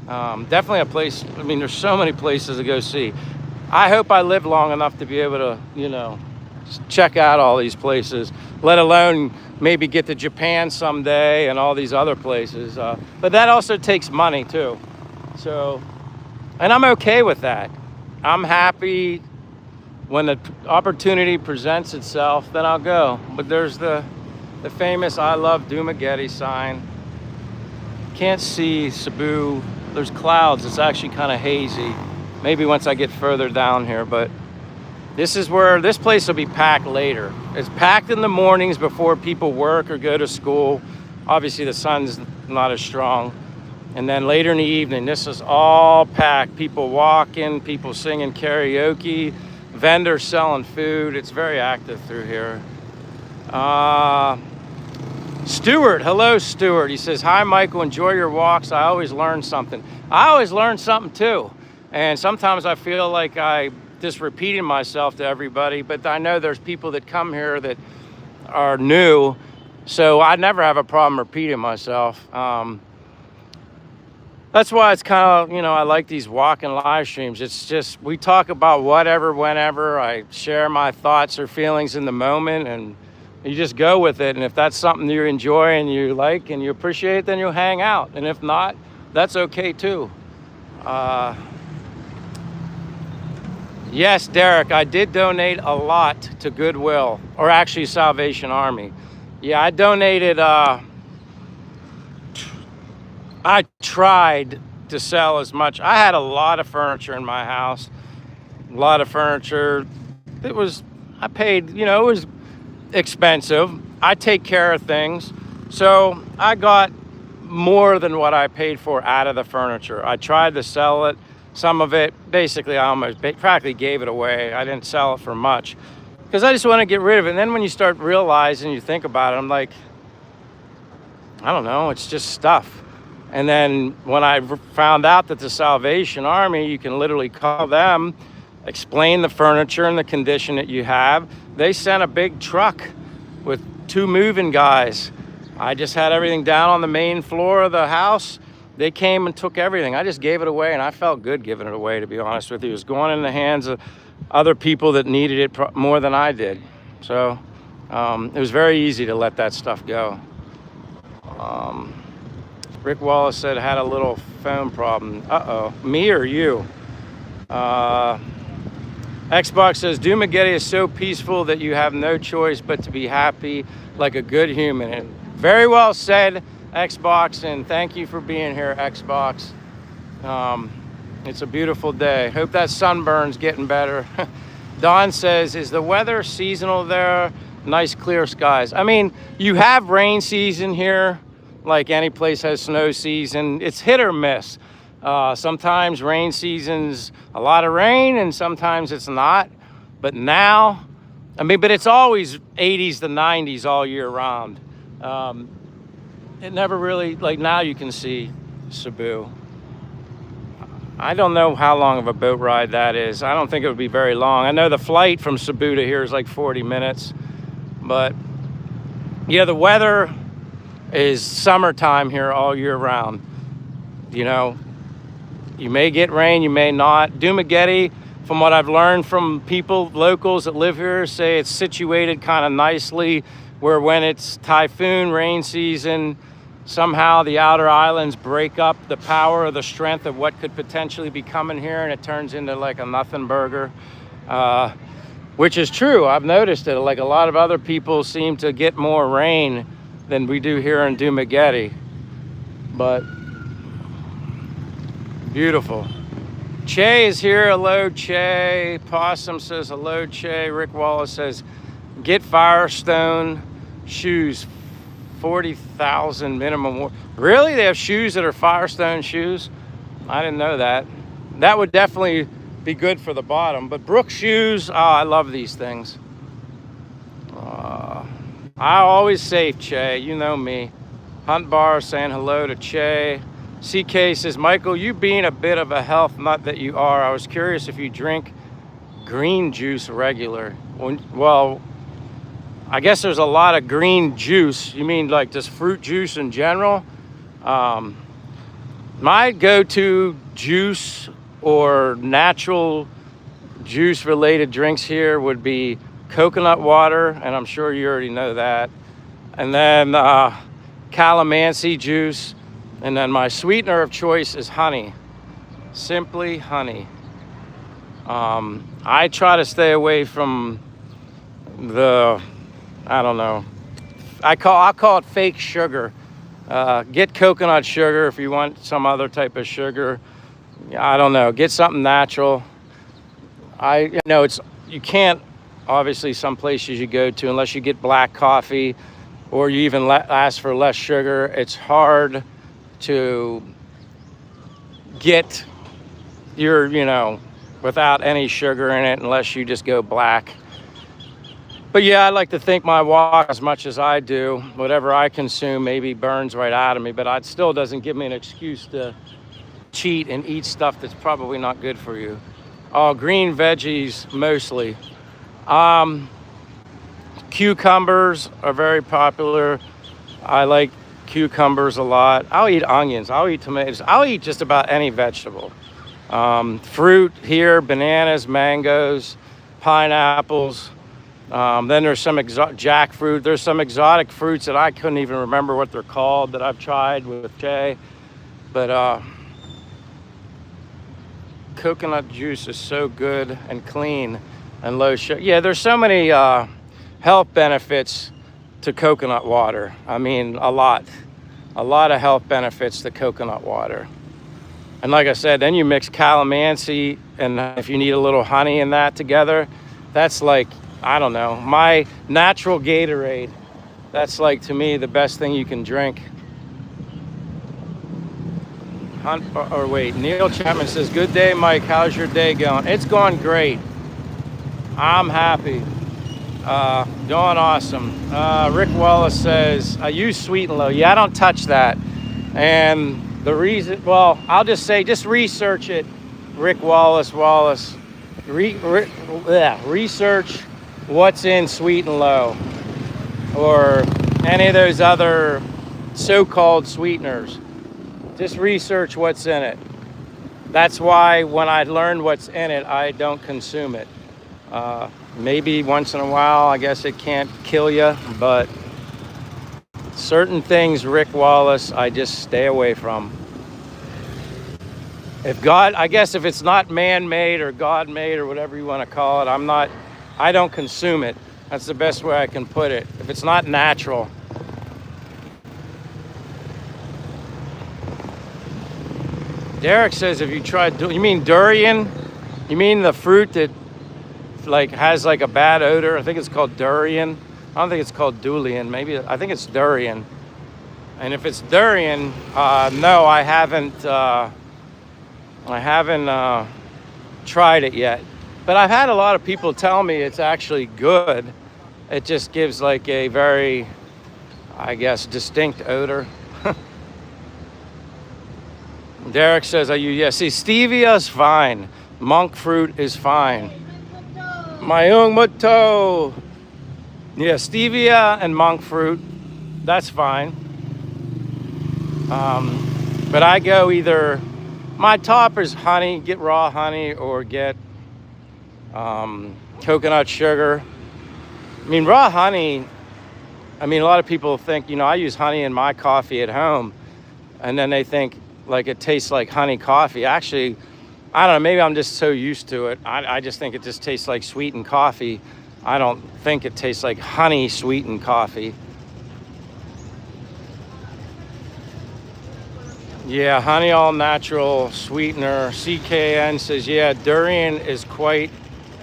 A: Definitely a place. I mean, there's so many places to go see. I hope I live long enough to be able to, you know, check out all these places, let alone maybe get to Japan someday and all these other places. But that also takes money too. So, and I'm okay with that. I'm happy when the opportunity presents itself, then I'll go. But there's the famous I love Dumaguete sign. Can't see Cebu. There's clouds. It's actually kind of hazy. Maybe once I get further down here, but this is where this place will be packed later. It's packed in the mornings before people work or go to school. Obviously the sun's not as strong. And then later in the evening, this is all packed. People walking, people singing karaoke, vendors selling food. It's very active through here. Stuart, hello Stuart. He says, hi Michael, enjoy your walks. I always learn something. I always learn something too. And sometimes I feel like I just repeating myself to everybody, but I know there's people that come here that are new, so I never have a problem repeating myself. That's why it's kind of, you know, I like these walking live streams. It's just, we talk about whatever, whenever. I share my thoughts or feelings in the moment, and you just go with it. And if that's something you enjoy and you like and you appreciate, then you'll hang out. And if not, that's okay too. Yes, Derek, I did donate a lot to Goodwill, or actually Salvation Army. Yeah, I donated, I tried to sell as much. I had a lot of furniture in my house, a lot of furniture. I paid, you know, it was expensive. I take care of things. So I got more than what I paid for out of the furniture. I tried to sell it. Some of it, basically, I almost practically gave it away. I didn't sell it for much because I just want to get rid of it. And then when you start realizing, you think about it, I'm like, I don't know, it's just stuff. And then when I found out that the Salvation Army, you can literally call them, explain the furniture and the condition that you have. They sent a big truck with 2 moving guys. I just had everything down on the main floor of the house. They came and took everything. I just gave it away, and I felt good giving it away, to be honest with you. It was going in the hands of other people that needed it more than I did. So it was very easy to let that stuff go. Rick Wallace said, had a little phone problem. Uh-oh, me or you? Xbox says, Dumaguete is so peaceful that you have no choice but to be happy like a good human. And very well said, Xbox, and thank you for being here, Xbox. It's a beautiful day. Hope that sunburn's getting better. Don says, is the weather seasonal there? Nice clear skies. I mean, you have rain season here, like any place has snow season. It's hit or miss. Sometimes rain season's a lot of rain and sometimes it's not. But now, I mean, but it's always 80s to 90s all year round. It never really, like now you can see Cebu. I don't know how long of a boat ride that is. I don't think it would be very long. I know the flight from Cebu to here is like 40 minutes. But yeah, the weather is summertime here all year round. You know, you may get rain, you may not. Dumaguete, from what I've learned from people, locals that live here, say it's situated kind of nicely where when it's typhoon rain season, somehow the outer islands break up the power or the strength of what could potentially be coming here, and it turns into like a nothing burger, which is true. I've noticed it. Like a lot of other people seem to get more rain than we do here in Dumaguete. But beautiful. Che is here. Hello, Che. Possum says hello, Che. Rick Wallace says, get Firestone shoes, 40,000 minimum. Really? They have shoes that are Firestone shoes? I didn't know that. That would definitely be good for the bottom. But Brooks shoes, oh, I love these things. I always safe, Che. You know me. Hunt Bar saying hello to Che. CK says, Michael, you being a bit of a health nut that you are, I was curious if you drink green juice regular. Well, I guess there's a lot of green juice. You mean like just fruit juice in general? My go-to juice or natural juice related drinks here would be coconut water, and I'm sure you already know that. And then calamansi juice. And then my sweetener of choice is honey. Simply honey. I try to stay away from the, I don't know, I'll call it fake sugar. Get coconut sugar if you want some other type of sugar. I don't know, get something natural. You can't, obviously some places you go to, unless you get black coffee or you even ask for less sugar, it's hard to get your, without any sugar in it, unless you just go black. But yeah, I like to think my walk, as much as I do, whatever I consume maybe burns right out of me, but it still doesn't give me an excuse to cheat and eat stuff that's probably not good for you. Oh, green veggies mostly. Cucumbers are very popular. I like cucumbers a lot. I'll eat onions. I'll eat tomatoes. I'll eat just about any vegetable. Fruit here, bananas, mangoes, pineapples. Then there's some jackfruit. There's some exotic fruits that I couldn't even remember what they're called that I've tried with Jay. But coconut juice is so good and clean and low sugar. Yeah, there's so many health benefits to coconut water. I mean, a lot of health benefits to coconut water. And like I said, then you mix calamansi, and if you need a little honey in that together, that's like, I don't know, my natural Gatorade. That's like, to me, the best thing you can drink. Neil Chapman says, good day, Mike. How's your day going? It's going great. I'm happy. Doing awesome. Rick Wallace says, I use Sweet and Low. Yeah, I don't touch that. And the reason, well, I'll just say, just research it. Rick Wallace. Research what's in Sweet and Low or any of those other so-called sweeteners. Just research what's in it. That's why when I learn what's in it, I don't consume it. Maybe once in a while, I guess it can't kill you, but certain things, Rick Wallace, I just stay away from. I guess if it's not man-made or God-made or whatever you want to call it, I don't consume it. That's the best way I can put it. If it's not natural. Derek says, if you tried, you mean durian? You mean the fruit that has a bad odor? I think it's called durian. I don't think it's called durian. I think it's durian. And if it's durian, no, I haven't tried it yet. But I've had a lot of people tell me it's actually good. It just gives a very, I guess, distinct odor. Derek says, see, stevia is fine. Monk fruit is fine. Mayung Muto. Yeah, stevia and monk fruit, that's fine. But I go either, my top is honey, get raw honey, or get coconut sugar. I mean, raw honey, a lot of people think, I use honey in my coffee at home, and then they think it tastes like honey coffee. Actually, I don't know, maybe I'm just so used to it. I just think it just tastes like sweetened coffee. I don't think it tastes like honey sweetened coffee. Yeah, honey all natural sweetener. CKN says, yeah, durian is quite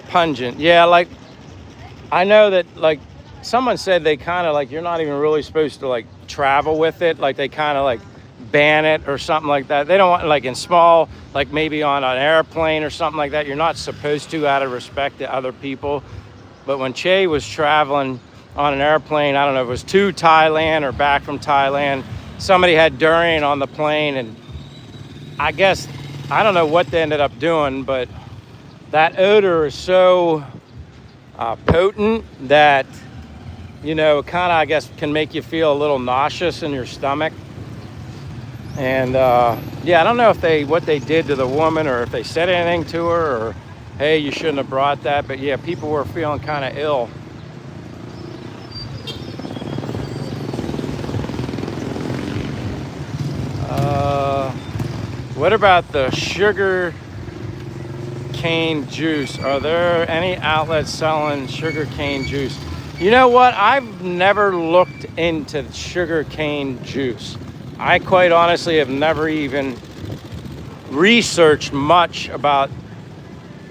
A: pungent. Yeah, like I know that like someone said they kind of like you're not even really supposed to like travel with it. Like they kind of like ban it or something like that. They don't want like in small, like maybe on an airplane or something like that. You're not supposed to out of respect to other people. But when Che was traveling on an airplane, I don't know if it was to Thailand or back from Thailand, somebody had durian on the plane, and I guess I don't know what they ended up doing, but that odor is so potent that you know kind of I guess can make you feel a little nauseous in your stomach. And yeah, I don't know if they what they did to the woman or if they said anything to her or hey, you shouldn't have brought that. But yeah, people were feeling kind of ill. What about the sugar cane juice? Are there any outlets selling sugar cane juice? You know what? I've never looked into sugar cane juice. I quite honestly have never even researched much about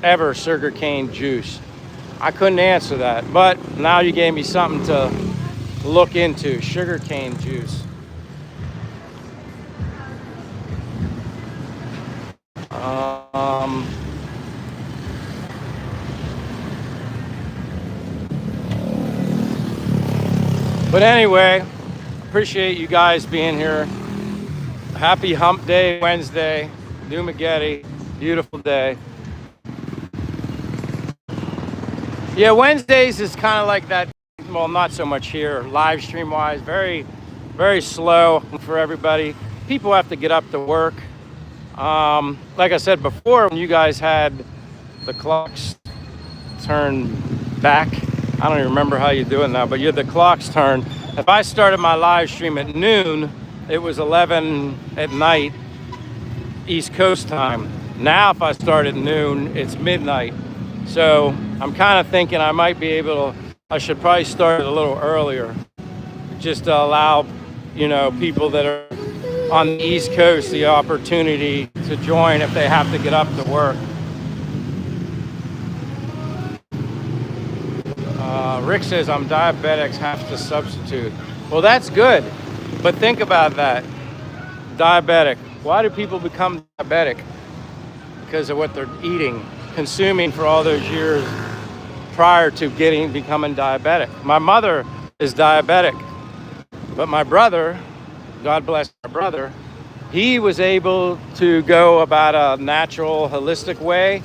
A: ever sugar cane juice. I couldn't answer that, but now you gave me something to look into. Sugar cane juice. Um, but anyway, appreciate you guys being here. Happy Hump Day Wednesday, Dumaguete, beautiful day. Yeah, Wednesdays is kind of like that. Well, not so much here, live stream wise. Very slow for everybody. People have to get up to work. Like I said before, when you guys had the clocks turn back, I don't even remember how you do it now, but you had the clocks turn. If I started my live stream at noon, it was 11 at night, East Coast time. Now, if I start at noon, it's midnight. So I'm kind of thinking I might be able to, I should probably start a little earlier just to allow, you know, people that are on the East Coast the opportunity to join if they have to get up to work. Rick says, I'm diabetic, have to substitute. Well, that's good. But think about that. Diabetic. Why do people become diabetic? Because of what they're eating, consuming for all those years prior to becoming diabetic. My mother is diabetic, but my brother, God bless my brother, he was able to go about a natural, holistic way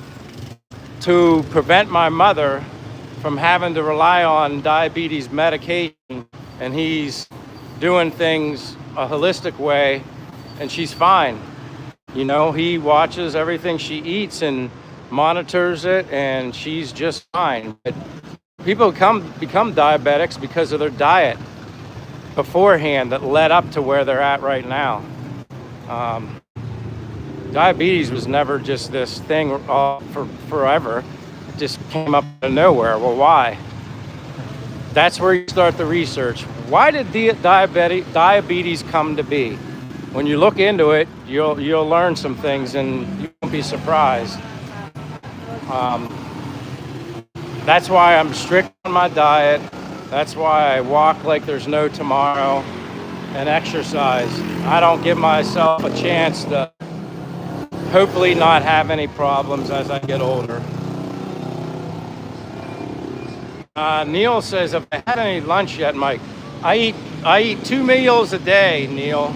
A: to prevent my mother from having to rely on diabetes medication. And he's doing things a holistic way, and she's fine. You know, he watches everything she eats and monitors it, and she's just fine. But people become diabetics because of their diet beforehand that led up to where they're at right now. Diabetes was never just this thing for forever. It just came up out of nowhere. Well, why? That's where you start the research. Why did diabetes come to be? When you look into it, you'll learn some things and you won't be surprised. That's why I'm strict on my diet. That's why I walk like there's no tomorrow and exercise. I don't give myself a chance to hopefully not have any problems as I get older. Neil says, have I had any lunch yet, Mike? I eat 2 meals a day, Neil.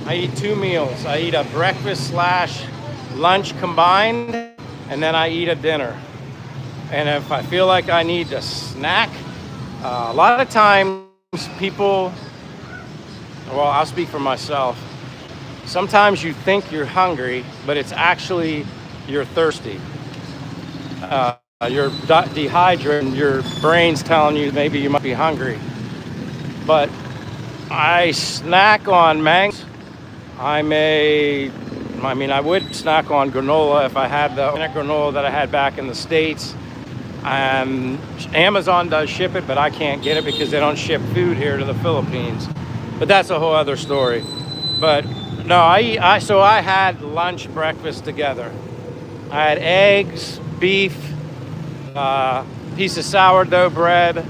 A: I eat 2 meals. I eat a breakfast / lunch combined, and then I eat a dinner. And if I feel like I need a snack, a lot of times people, well, I'll speak for myself. Sometimes you think you're hungry, but it's actually you're thirsty. You're dehydrated, your brain's telling you maybe you might be hungry. But I snack on mangoes. I would snack on granola if I had the granola that I had back in the States. Amazon does ship it, but I can't get it because they don't ship food here to the Philippines. But that's a whole other story. But No, so I had lunch, breakfast together. I had eggs, beef, piece of sourdough bread,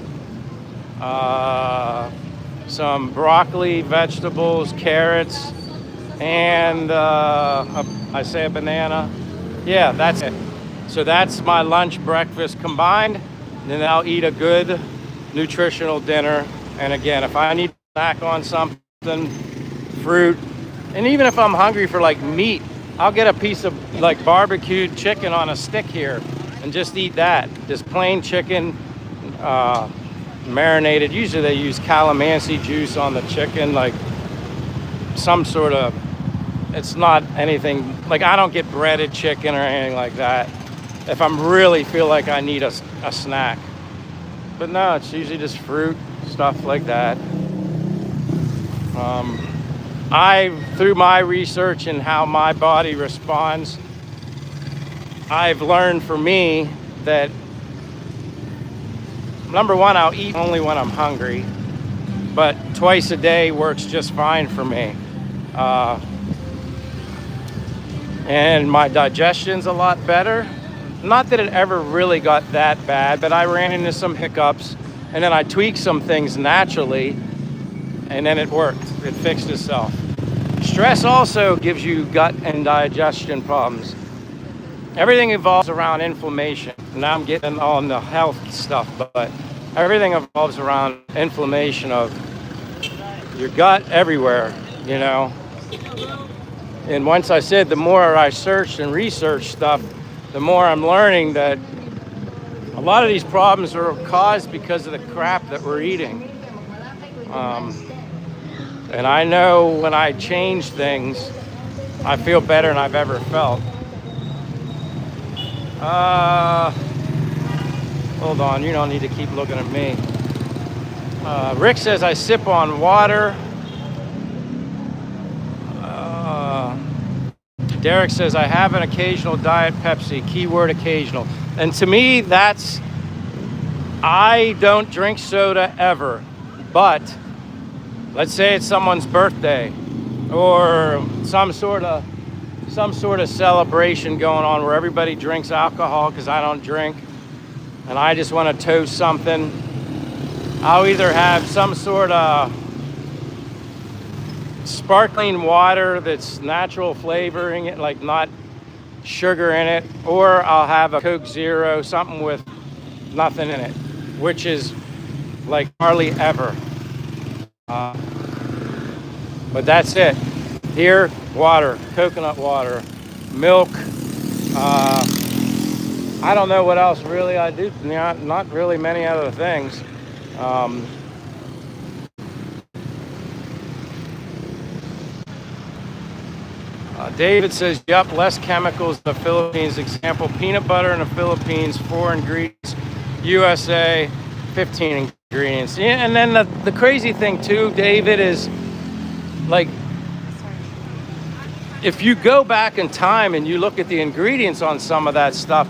A: uh, some broccoli, vegetables, carrots, and I say a banana. Yeah, that's it. So that's my lunch, breakfast combined. And then I'll eat a good nutritional dinner. And again, if I need to snack on something, fruit, and even if I'm hungry for like meat, I'll get a piece of like barbecued chicken on a stick here and just eat that. Just plain chicken, marinated. Usually they use calamansi juice on the chicken, like some sort of, it's not anything, like I don't get breaded chicken or anything like that if I'm really feel like I need a snack. But no, it's usually just fruit, stuff like that. Through my research and how my body responds, I've learned for me that number one, I'll eat only when I'm hungry, but twice a day works just fine for me. And my digestion's a lot better. Not that it ever really got that bad, but I ran into some hiccups and then I tweaked some things naturally and then it worked. It fixed itself. Stress also gives you gut and digestion problems. Everything evolves around inflammation. Now I'm getting on the health stuff, but everything evolves around inflammation of your gut everywhere, you know. And once I said, the more I searched and researched stuff, the more I'm learning that a lot of these problems are caused because of the crap that we're eating. And I know when I change things, I feel better than I've ever felt. Hold on, you don't need to keep looking at me. Rick says I sip on water. Derek says I have an occasional Diet Pepsi, keyword occasional. And to me, that's, I don't drink soda ever, but let's say it's someone's birthday or some sort of celebration going on where everybody drinks alcohol because I don't drink, and I just want to toast something. I'll either have some sort of sparkling water that's natural flavoring it, like not sugar in it, or I'll have a Coke Zero, something with nothing in it, which is like hardly ever. But that's it. Here, water, coconut water, milk. I don't know what else really I do. Not really many other things. David says, yep, less chemicals in the Philippines. Example, peanut butter in the Philippines, 4 ingredients. USA, 15 ingredients. Yeah, and then the crazy thing too, David, is like, if you go back in time and you look at the ingredients on some of that stuff,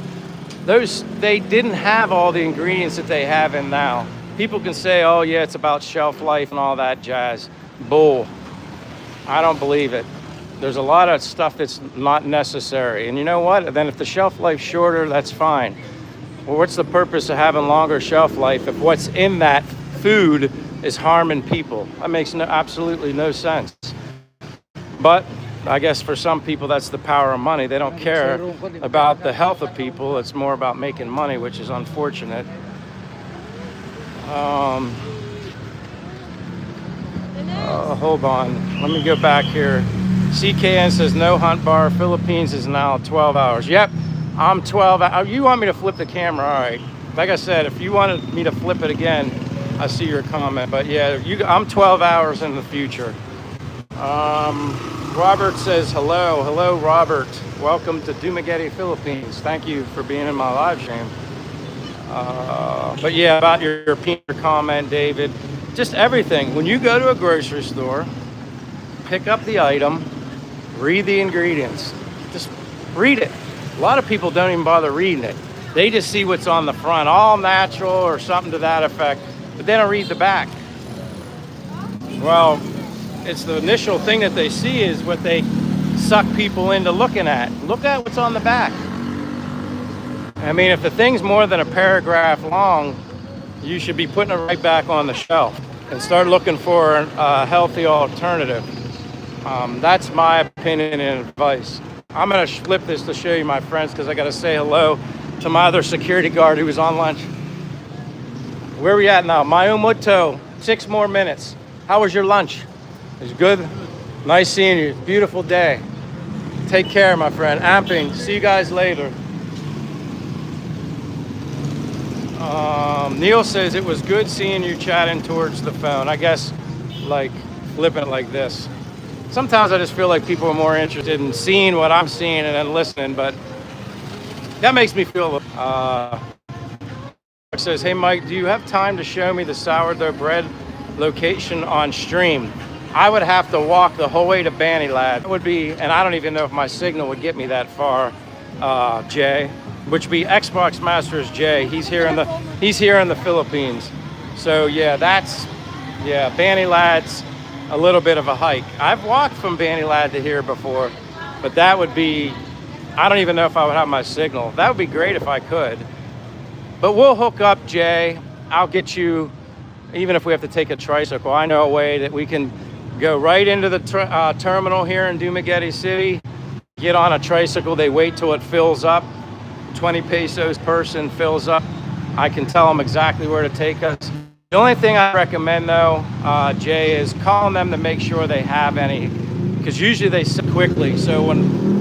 A: they didn't have all the ingredients that they have in now. People can say, oh yeah, it's about shelf life and all that jazz. Bull. I don't believe it. There's a lot of stuff that's not necessary. And you know what? Then if the shelf life's shorter, that's fine. Well, what's the purpose of having longer shelf life if what's in that food is harming people? That makes absolutely no sense. But I guess for some people, that's the power of money. They don't care about the health of people. It's more about making money, which is unfortunate. Hold on. Let me go back here. CKN says no hunt bar. Philippines is now 12 hours. Yep, I'm 12 hours. You want me to flip the camera? All right. Like I said, if you wanted me to flip it again, I see your comment. But yeah, I'm 12 hours in the future. Robert says hello. Hello, Robert. Welcome to Dumaguete, Philippines. Thank you for being in my live stream. But yeah, about your peanut comment, David, just everything. When you go to a grocery store, pick up the item, read the ingredients. Just read it. A lot of people don't even bother reading it. They just see what's on the front, all natural or something to that effect, but they don't read the back. Well, it's the initial thing that they see is what they suck people into looking at. Look at what's on the back. I mean, if the thing's more than a paragraph long, you should be putting it right back on the shelf and start looking for a healthy alternative. That's my opinion and advice. I'm gonna flip this to show you my friends because I gotta say hello to my other security guard who was on lunch. Where are we at now? Mayumuto, 6 more minutes. How was your lunch? It was good? Nice seeing you. Beautiful day. Take care, my friend. Amping. See you guys later. Neil says it was good seeing you chatting towards the phone. I guess like flipping it like this. Sometimes I just feel like people are more interested in seeing what I'm seeing and then listening, but that makes me feel says, hey Mike, do you have time to show me the sourdough bread location on stream? I would have to walk the whole way to Banilad. It would be, and I don't even know if my signal would get me that far, Jay, which would be Xbox Masters Jay. He's here in the Philippines. So yeah, Banilad's a little bit of a hike. I've walked from Banilad to here before, but that would be, I don't even know if I would have my signal. That would be great if I could. But we'll hook up, Jay. I'll get you, even if we have to take a tricycle, I know a way that we can go right into the terminal here in Dumaguete City, get on a tricycle, they wait till it fills up, 20 pesos person fills up. I can tell them exactly where to take us. The only thing I recommend though, Jay, is calling them to make sure they have any, because usually they sell quickly. So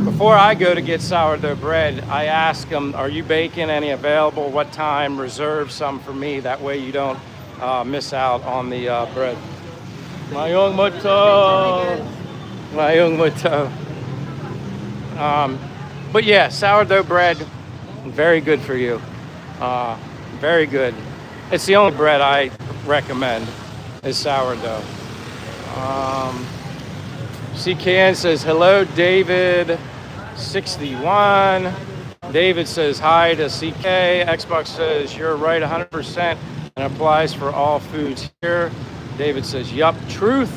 A: before I go to get sourdough bread, I ask them, are you baking any available? What time? Reserve some for me. That way you don't miss out on the bread. Mayong moto. Mayong moto. But yeah, sourdough bread, very good for you. Very good. It's the only bread I recommend is sourdough. CKN says, hello, David. 61. David says hi to CK. Xbox says you're right 100% and applies for all foods here. David says yup, truth.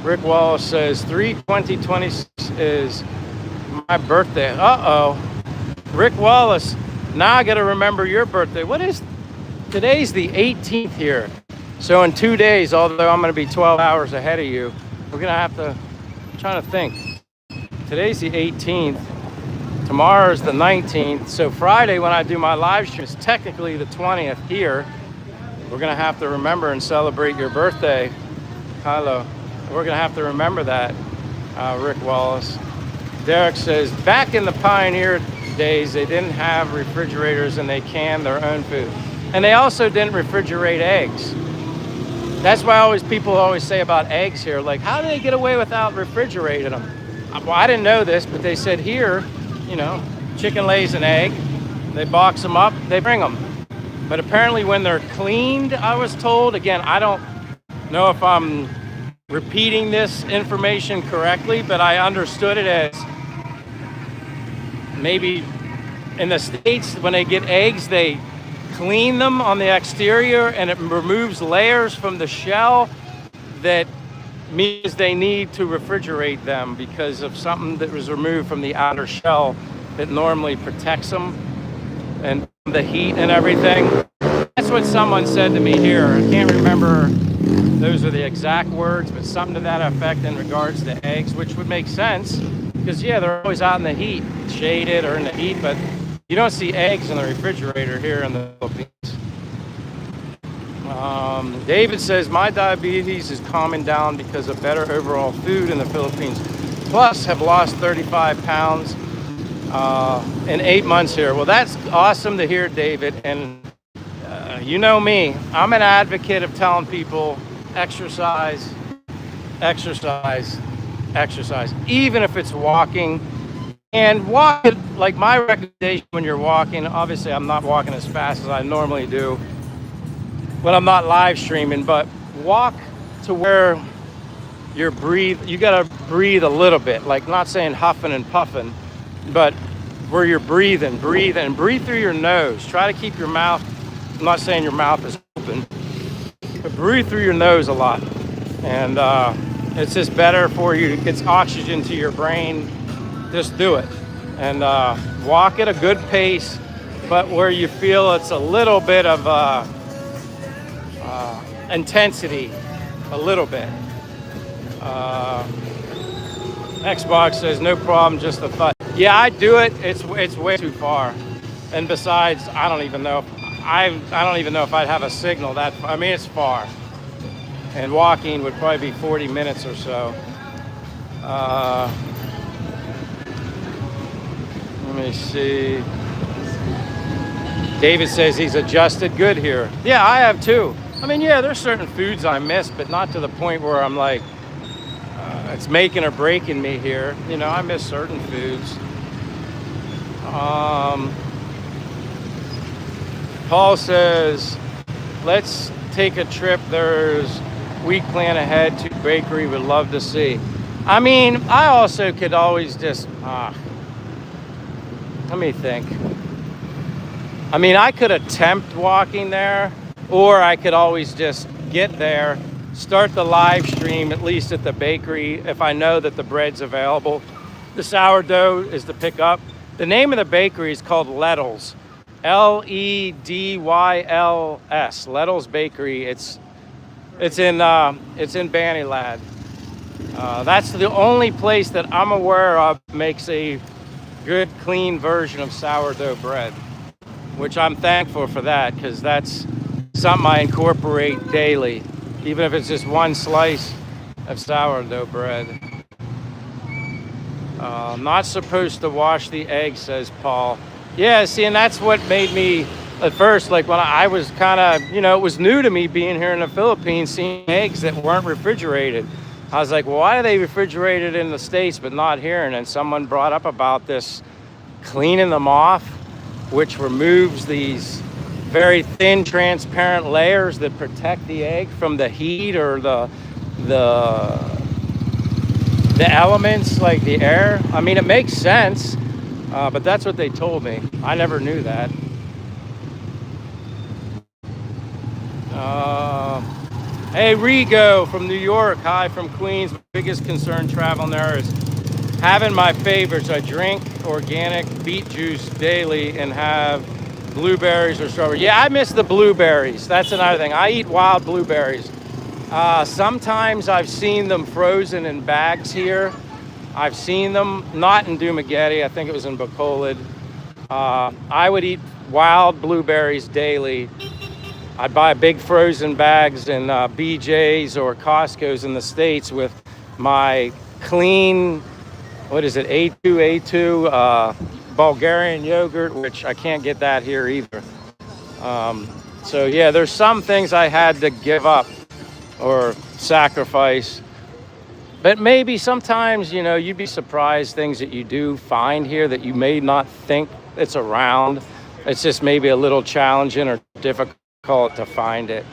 A: Rick Wallace says 3/20/26 is my birthday. Rick Wallace, now I gotta remember your birthday. Today's the 18th here, so in 2 days, although I'm gonna be 12 hours ahead of you, we're gonna have to, I'm trying to think. Today's the 18th, tomorrow's the 19th, so Friday when I do my live stream is technically the 20th here. We're gonna have to remember and celebrate your birthday, Kylo. We're gonna have to remember that, Rick Wallace. Derek says, back in the pioneer days, they didn't have refrigerators and they canned their own food. And they also didn't refrigerate eggs. That's why people always say about eggs here, like, how do they get away without refrigerating them? Well, I didn't know this, but they said here, chicken lays an egg, they box them up, they bring them. But apparently when they're cleaned, I was told, again, I don't know if I'm repeating this information correctly, but I understood it as maybe in the States, when they get eggs, they clean them on the exterior and it removes layers from the shell that means they need to refrigerate them because of something that was removed from the outer shell that normally protects them and the heat and everything. That's what someone said to me here. I can't remember those are the exact words, but something to that effect in regards to eggs, which would make sense because yeah, they're always out in the heat, shaded or in the heat, but you don't see eggs in the refrigerator here in the Philippines. David says, my diabetes is calming down because of better overall food in the Philippines. Plus, have lost 35 pounds in 8 months here. Well, that's awesome to hear, David. And you know me, I'm an advocate of telling people exercise, exercise, exercise, even if it's walking. And walk, like my recommendation when you're walking, obviously I'm not walking as fast as I normally do when I'm not live streaming, but walk to where you gotta breathe a little bit, like not saying huffing and puffing, but where you're breathing, and breathe through your nose. Try to keep your mouth, I'm not saying your mouth is open, but breathe through your nose a lot. And It's just better for you. It gets oxygen to your brain. Just do it. And walk at a good pace, but where you feel it's a little bit of intensity, a little bit. Xbox says no problem, just the thought. Yeah, I do it. It's way too far, and besides, I don't even know. I don't even know if I'd have a signal that. I mean, it's far, and walking would probably be 40 minutes or so. Let me see. David says he's adjusted good here. Yeah, I have too. I mean, yeah, there's certain foods I miss, but not to the point where I'm like, it's making or breaking me here. You know, I miss certain foods. Paul says, let's take a trip. There's week plan ahead to bakery. Would love to see. I mean, I also could always just, let me think. I mean, I could attempt walking there, or I could always just get there, start the live stream, at least at the bakery, if I know that the bread's available. The sourdough is to pick up. The name of the bakery is called Leddles. Ledyls. Leddles Bakery. It's in Bannylad. That's the only place that I'm aware of makes a good, clean version of sourdough bread, which I'm thankful for that, because that's something I incorporate daily, even if it's just one slice of sourdough bread. Not supposed to wash the eggs, says Paul. Yeah, see, and that's what made me at first, like when I was kind of, you know, it was new to me being here in the Philippines, seeing eggs that weren't refrigerated. I was like, well, why are they refrigerated in the States but not here? And then someone brought up about this cleaning them off, which removes these very thin, transparent layers that protect the egg from the heat or the elements like the air. I mean, it makes sense, but that's what they told me. I never knew that. Hey, Rigo from New York. Hi from Queens. Biggest concern traveling there is having my favorites. I drink organic beet juice daily and have blueberries or strawberries. Yeah, I miss the blueberries. That's another thing. I eat wild blueberries. Sometimes I've seen them frozen in bags here. I've seen them, not in Dumaguete. I think it was in Bacolod. I would eat wild blueberries daily. I'd buy big frozen bags in BJ's or Costco's in the States with my clean, what is it, A2 Bulgarian yogurt, which I can't get that here either. So yeah, there's some things I had to give up or sacrifice. But maybe sometimes, you know, you'd be surprised things that you do find here that you may not think it's around. It's just maybe a little challenging or difficult to find it.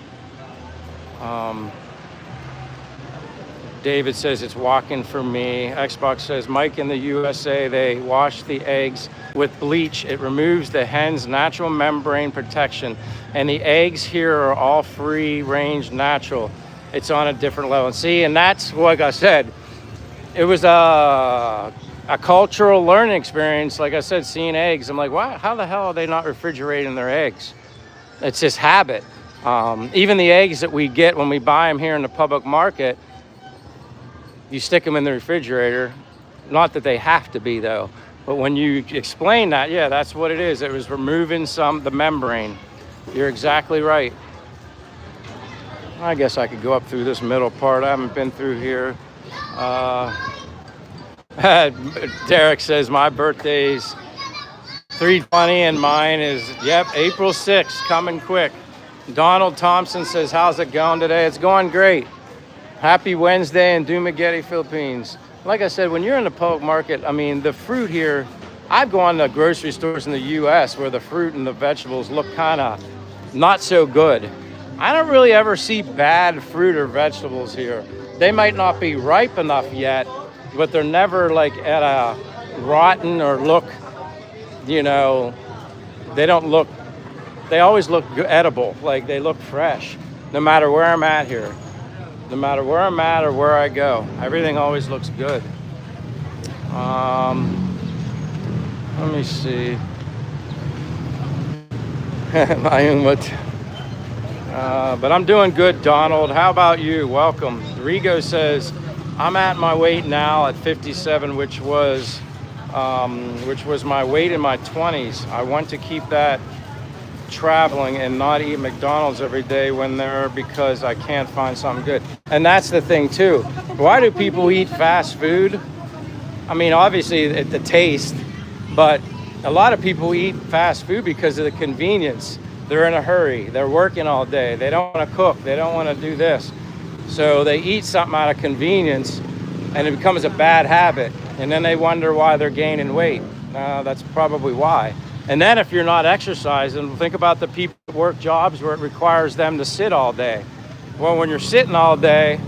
A: David says it's walking for me. Xbox says, Mike, in the USA, they wash the eggs with bleach. It removes the hen's natural membrane protection. And the eggs here are all free range natural. It's on a different level. See, and that's, like I said, it was a cultural learning experience. Like I said, seeing eggs, I'm like, wow, how the hell are they not refrigerating their eggs? It's just habit. Even the eggs that we get when we buy them here in the public market, you stick them in the refrigerator. Not that they have to be though, but when you explain that, yeah, that's what it is. It was removing the membrane. You're exactly right. I guess I could go up through this middle part. I haven't been through here. Derek says my birthday's 3/20 and mine is, yep, April 6th, coming quick. Donald Thompson says, how's it going today? It's going great. Happy Wednesday in Dumaguete, Philippines. Like I said, when you're in the public market, I mean, the fruit here, I've gone to grocery stores in the US where the fruit and the vegetables look kind of not so good. I don't really ever see bad fruit or vegetables here. They might not be ripe enough yet, but they're never like at a rotten or look, you know, they always look edible, like they look fresh, no matter where I'm at here. no matter where I'm at or where I go. Everything always looks good. Let me see. But I'm doing good, Donald. How about you? Welcome. Rigo says, I'm at my weight now at 57, which was my weight in my 20s. I want to keep that traveling and not eat McDonald's every day when there because I can't find something good. And that's the thing too. Why do people eat fast food? I mean, obviously the taste, but a lot of people eat fast food because of the convenience. They're in a hurry. They're working all day. They don't want to cook. They don't want to do this. So they eat something out of convenience and it becomes a bad habit. And then they wonder why they're gaining weight. That's probably why. And then if you're not exercising, think about the people that work jobs where it requires them to sit all day. Well, when you're sitting all day,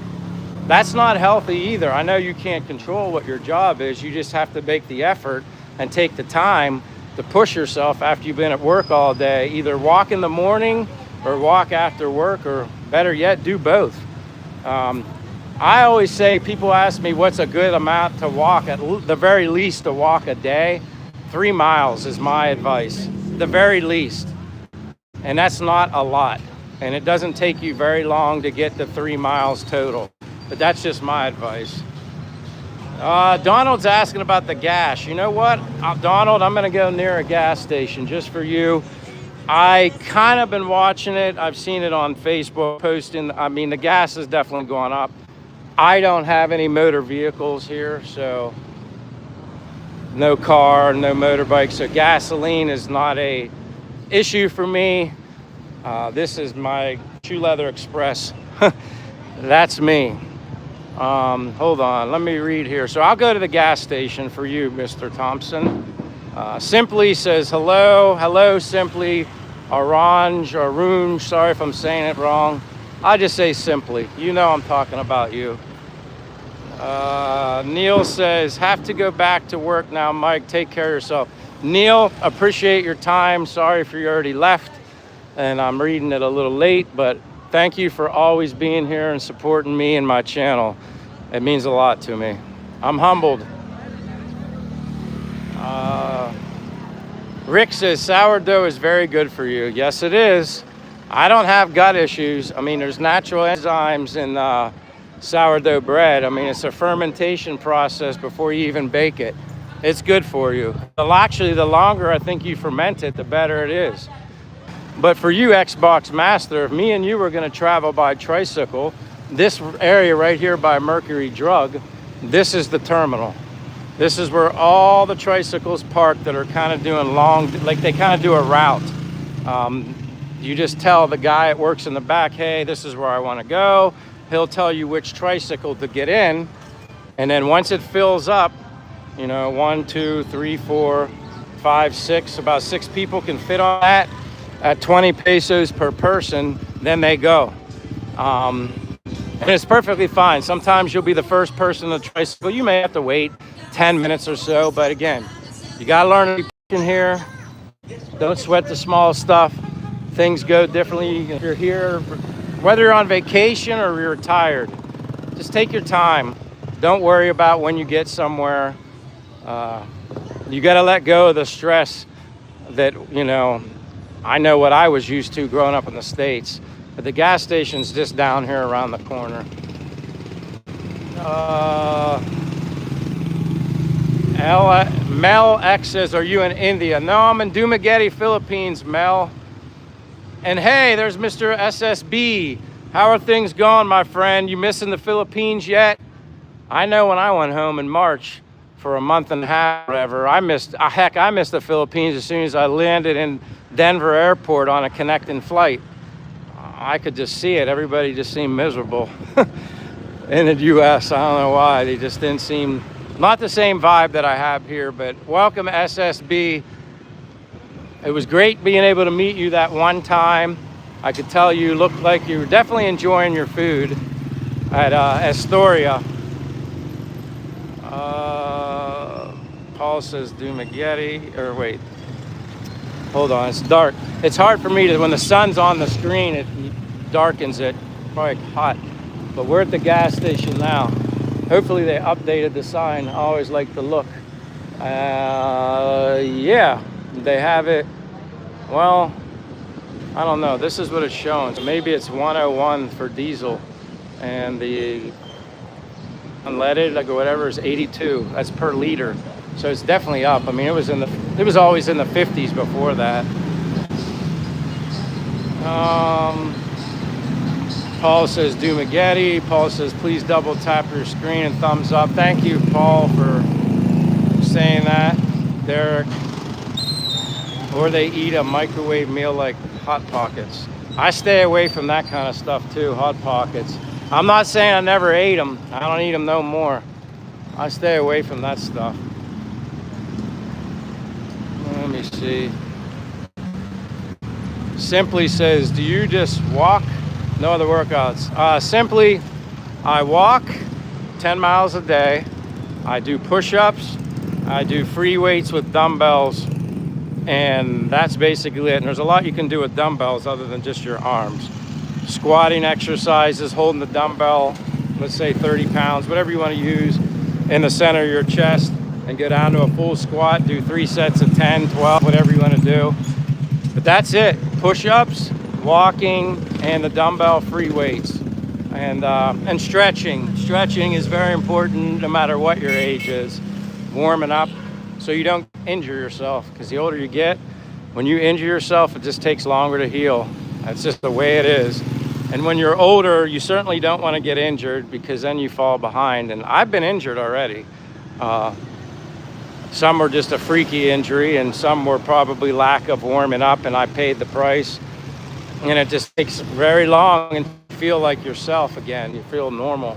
A: that's not healthy either. I know you can't control what your job is. You just have to make the effort and take the time to push yourself after you've been at work all day. Either walk in the morning or walk after work, or better yet, do both. I always say, people ask me what's a good amount to walk, at the very least to walk a day. 3 miles is my advice, the very least. And that's not a lot. And it doesn't take you very long to get to 3 miles total. But that's just my advice. Donald's asking about the gas. You know what, Donald, I'm gonna go near a gas station just for you. I kind of been watching it. I've seen it on Facebook posting. I mean, the gas is definitely going up. I don't have any motor vehicles here, so no car, no motorbike. So gasoline is not a issue for me. This is my Shoe Leather Express. That's me. Hold on, let me read here. So I'll go to the gas station for you, Mr. Thompson. Simply says, hello, Simply. Arunge, sorry if I'm saying it wrong. I just say Simply. You know I'm talking about you. Neil says, have to go back to work now, Mike. Take care of yourself. Neil, appreciate your time. Sorry if you already left and I'm reading it a little late, but thank you for always being here and supporting me and my channel. It means a lot to me. I'm humbled. Rick says, sourdough is very good for you. Yes, it is. I don't have gut issues. I mean, there's natural enzymes in sourdough bread. I mean, it's a fermentation process before you even bake it. It's good for you. Actually, the longer I think you ferment it, the better it is. But for you, Xbox Master, if me and you were going to travel by tricycle, this area right here by Mercury Drug, this is the terminal. This is where all the tricycles park that are kind of doing long, like they kind of do a route. You just tell the guy that works in the back, hey, this is where I want to go. He'll tell you which tricycle to get in. And then once it fills up, you know, 1, 2, 3, 4, 5, 6, about 6 people can fit on that at 20 pesos per person, then they go. And it's perfectly fine. Sometimes you'll be the first person on the tricycle. You may have to wait 10 minutes or so, but again, you gotta learn to be in here. Don't sweat the small stuff. Things go differently if you're here, whether you're on vacation or you're retired. Just take your time. Don't worry about when you get somewhere. You gotta let go of the stress that, you know, I know what I was used to growing up in the States. But the gas station's just down here around the corner. Mel X says, are you in India? No, I'm in Dumaguete, Philippines, Mel. And hey, there's Mr. SSB. How are things going, my friend? You missing the Philippines yet? I know when I went home in March for a month and a half, whatever, I missed the Philippines as soon as I landed in Denver airport on a connecting flight. I could just see it. Everybody just seemed miserable in the U.S. I don't know why. They just didn't seem, not the same vibe that I have here, but welcome SSB. It was great being able to meet you that one time. I could tell you looked like you were definitely enjoying your food at Astoria. Paul says Dumaguete, or wait, hold on, it's dark. It's hard for me to, when the sun's on the screen, it darkens it. Probably hot. But we're at the gas station now. Hopefully they updated the sign. I always like to look. Yeah, they have it. Well, I don't know. This is what it's showing. So maybe it's 101 for diesel, and the unleaded, like whatever, is 82. That's per liter. So it's definitely up. I mean, it was always in the 50s before that. Paul says Dumagetti. Paul says please double tap your screen and thumbs up. Thank you, Paul, for saying that. Derek. Or they eat a microwave meal like Hot Pockets. I stay away from that kind of stuff too, Hot Pockets. I'm not saying I never ate them. I don't eat them no more. I stay away from that stuff. Let me see. Simply says, do you just walk? No other workouts. Simply, I walk 10 miles a day. I do push-ups. I do free weights with dumbbells. And that's basically it. And there's a lot you can do with dumbbells other than just your arms. Squatting exercises, holding the dumbbell, let's say 30 pounds, whatever you want to use, in the center of your chest, and go down to a full squat. Do 3 sets of 10, 12, whatever you want to do. But that's it. Push-ups, walking, and the dumbbell free weights. And stretching. Stretching is very important no matter what your age is. Warming up so you don't injure yourself, because the older you get, when you injure yourself, it just takes longer to heal. That's just the way it is. And when you're older, you certainly don't want to get injured, because then you fall behind. And I've been injured already. Some were just a freaky injury, and some were probably lack of warming up, and I paid the price. And it just takes very long, and you feel like yourself again. You feel normal.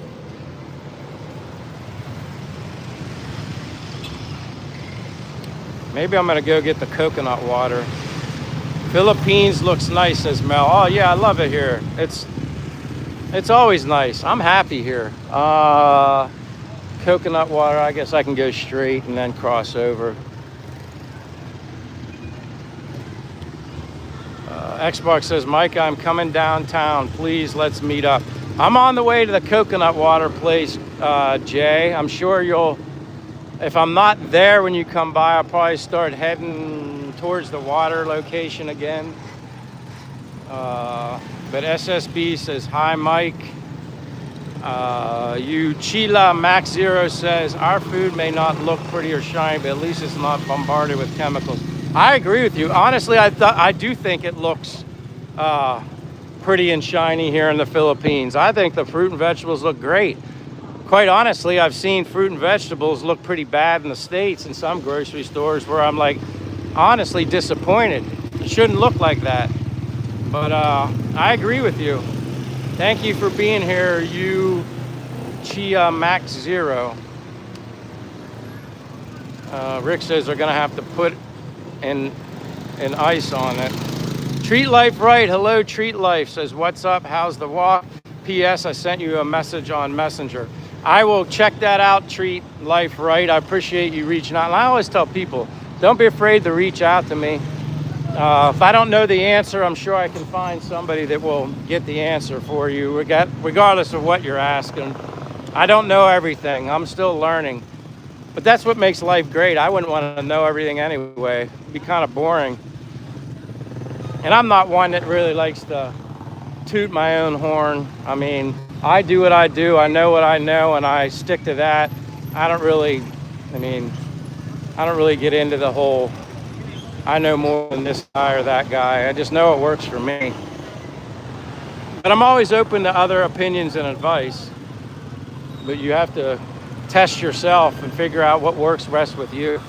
A: Maybe I'm gonna go get the coconut water. Philippines looks nice, says Mel. Oh yeah, I love it here. It's always nice. I'm happy here. Coconut water, I guess I can go straight and then cross over. Xbox says, Mike, I'm coming downtown. Please, let's meet up. I'm on the way to the coconut water place, Jay. I'm sure you'll, if I'm not there when you come by, I'll probably start heading towards the water location again. But SSB says, hi, Mike. Chila Max Zero says, our food may not look pretty or shiny, but at least it's not bombarded with chemicals. I agree with you. Honestly, I do think it looks pretty and shiny here in the Philippines. I think the fruit and vegetables look great. Quite honestly, I've seen fruit and vegetables look pretty bad in the States in some grocery stores where I'm like, honestly disappointed. It shouldn't look like that. But I agree with you. Thank you for being here, you Chia Max Zero. Rick says they're gonna have to put an ice on it. Treat Life Right, hello Treat Life, says what's up, how's the walk? P.S. I sent you a message on Messenger. I will check that out, Treat Life Right. I appreciate you reaching out. And I always tell people, don't be afraid to reach out to me. If I don't know the answer, I'm sure I can find somebody that will get the answer for you, regardless of what you're asking. I don't know everything. I'm still learning. But that's what makes life great. I wouldn't want to know everything anyway. It'd be kind of boring. And I'm not one that really likes to toot my own horn. I mean, I do what I do. I know what I know, and I stick to that. I don't really get into the whole, I know more than this guy or that guy. I just know it works for me. But I'm always open to other opinions and advice. But you have to test yourself and figure out what works best with you.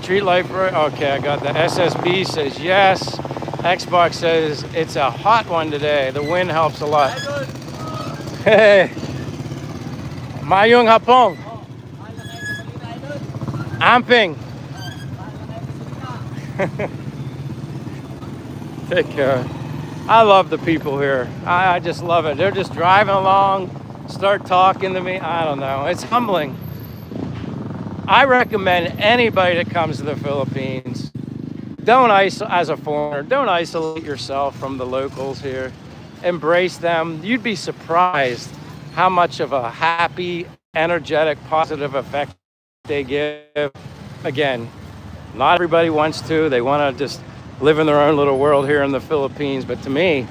A: Treat Life Right. Okay, I got the SSB says yes. Xbox says it's a hot one today. The wind helps a lot. Hey, Mayong Hapong. Amping. Take care. I love the people here. I just love it. They're just driving along, start talking to me. I don't know. It's humbling. I recommend anybody that comes to the Philippines, as a foreigner, don't isolate yourself from the locals here. embrace them. You'd be surprised how much of a happy, energetic, positive effect they give. Again, not everybody wants to. They want to just live in their own little world here in the Philippines. But to me,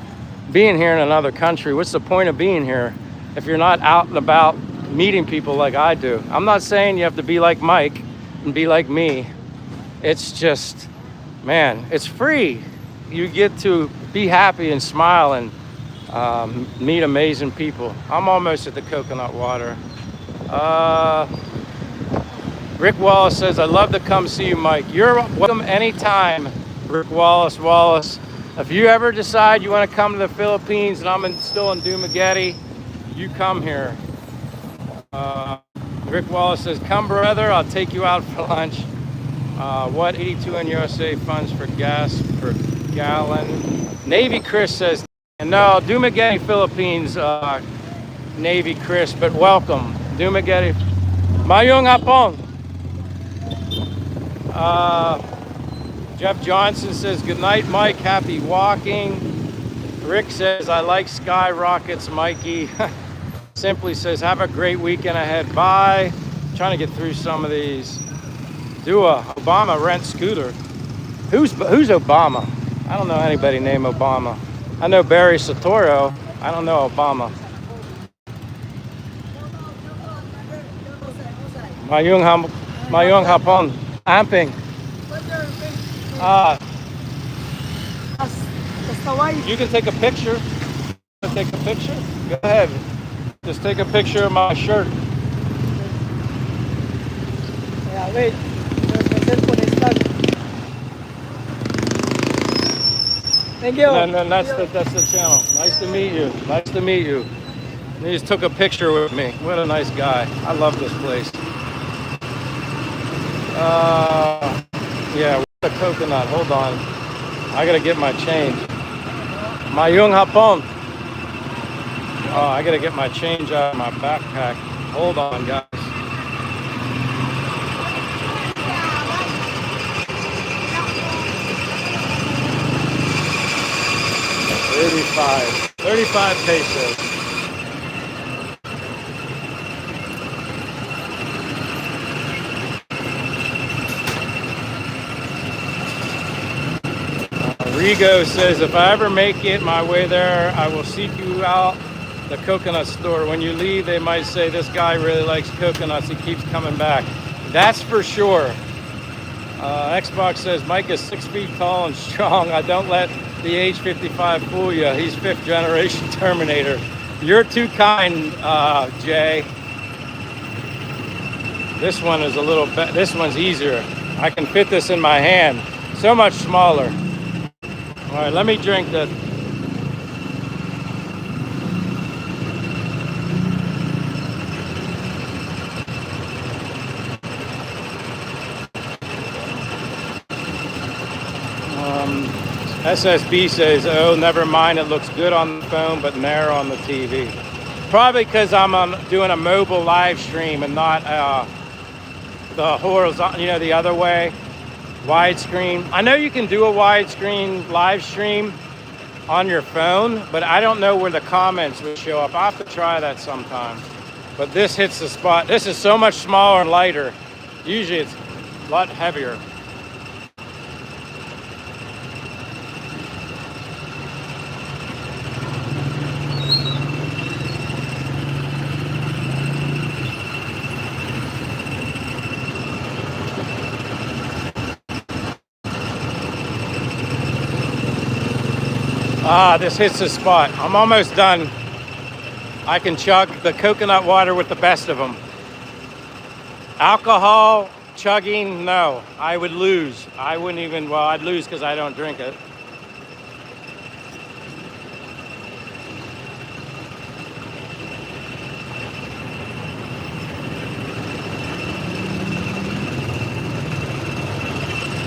A: being here in another country, what's the point of being here if you're not out and about meeting people like I do? I'm not saying you have to be like Mike and be like me. It's just, man, it's free. You get to be happy and smile and meet amazing people. I'm almost at the coconut water. Rick Wallace says, I'd love to come see you, Mike. You're welcome anytime, Rick Wallace. If you ever decide you want to come to the Philippines and I'm still in Dumaguete, you come here. Rick Wallace says, come brother, I'll take you out for lunch. What 82 in USA funds for gas per gallon? Navy Chris says, no, Dumaguete, Philippines, Navy Chris, but welcome. Dumaguete. Mayong hapon. Jeff Johnson says, good night, Mike. Happy walking. Rick says, I like skyrockets, Mikey. Simply says, have a great weekend ahead. Bye. Trying to get through some of these. Obama rent scooter. Who's Obama? I don't know anybody named Obama. I know Barry Soetoro. I don't know Obama. Mayong hapon. Amping. You can take a picture. Take a picture? Go ahead. Just take a picture of my shirt.
B: Yeah, wait. The cellphone is stuck. Thank you.
A: No, that's the channel. Nice to meet you. Nice to meet you. He just took a picture with me. What a nice guy. I love this place. Yeah, the coconut. Hold on. I gotta get my change. Mayong hapon. Oh, I gotta get my change out of my backpack. Hold on, guys. $35 pesos. Rigo says, if I ever make it my way there, I will seek you out the coconut store. When you leave, they might say, this guy really likes coconuts. He keeps coming back. That's for sure. Xbox says, Mike is 6 feet tall and strong. I don't let the age 55 fool you. He's 5th generation Terminator. You're too kind, Jay. This one is a little bit, this one's easier. I can fit this in my hand. So much smaller. All right, let me drink that. SSB says, oh, never mind. It looks good on the phone, but narrow on the TV. Probably because I'm doing a mobile live stream and not the horizontal, you know, the other way. Widescreen. I know you can do a widescreen live stream on your phone, but I don't know where the comments would show up. I'll have to try that sometime. But this hits the spot. This is so much smaller and lighter. Usually it's a lot heavier. Ah, this hits the spot. I'm almost done. I can chug the coconut water with the best of them. Alcohol, chugging, no. I would lose. I wouldn't even, well, I'd lose because I don't drink it.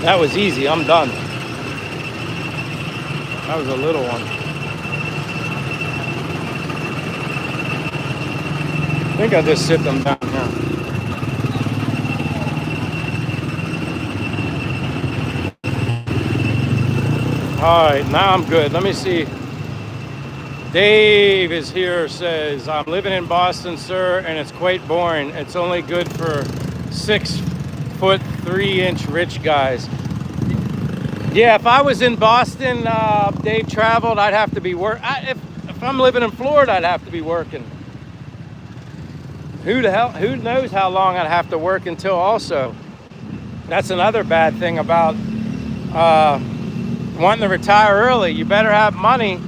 A: That was easy. I'm done. That was a little one. I think I'll just sit them down here. All right, now I'm good. Let me see. Dave is here, says, I'm living in Boston, sir, and it's quite boring. It's only good for 6'3" rich guys. Yeah, if I was in Boston, Dave traveled, I'd have to be if I'm living in Florida, I'd have to be working. Who knows how long I'd have to work until also. That's another bad thing about wanting to retire early. You better have money,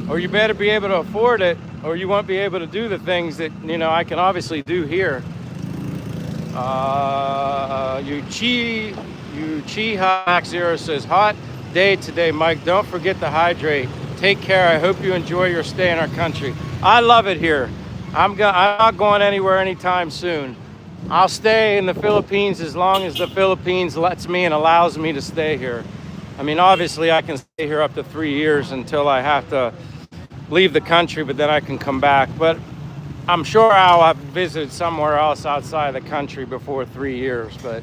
A: or you better be able to afford it, or you won't be able to do the things that, you know, I can obviously do here. Uchiha Max Zero says, hot day today, Mike. Don't forget to hydrate. Take care. I hope you enjoy your stay in our country. I love it here. I'm not going anywhere anytime soon. I'll stay in the Philippines as long as the Philippines lets me and allows me to stay here. I mean, obviously I can stay here up to 3 years until I have to leave the country, but then I can come back. But I'm sure I'll have visited somewhere else outside the country before 3 years. But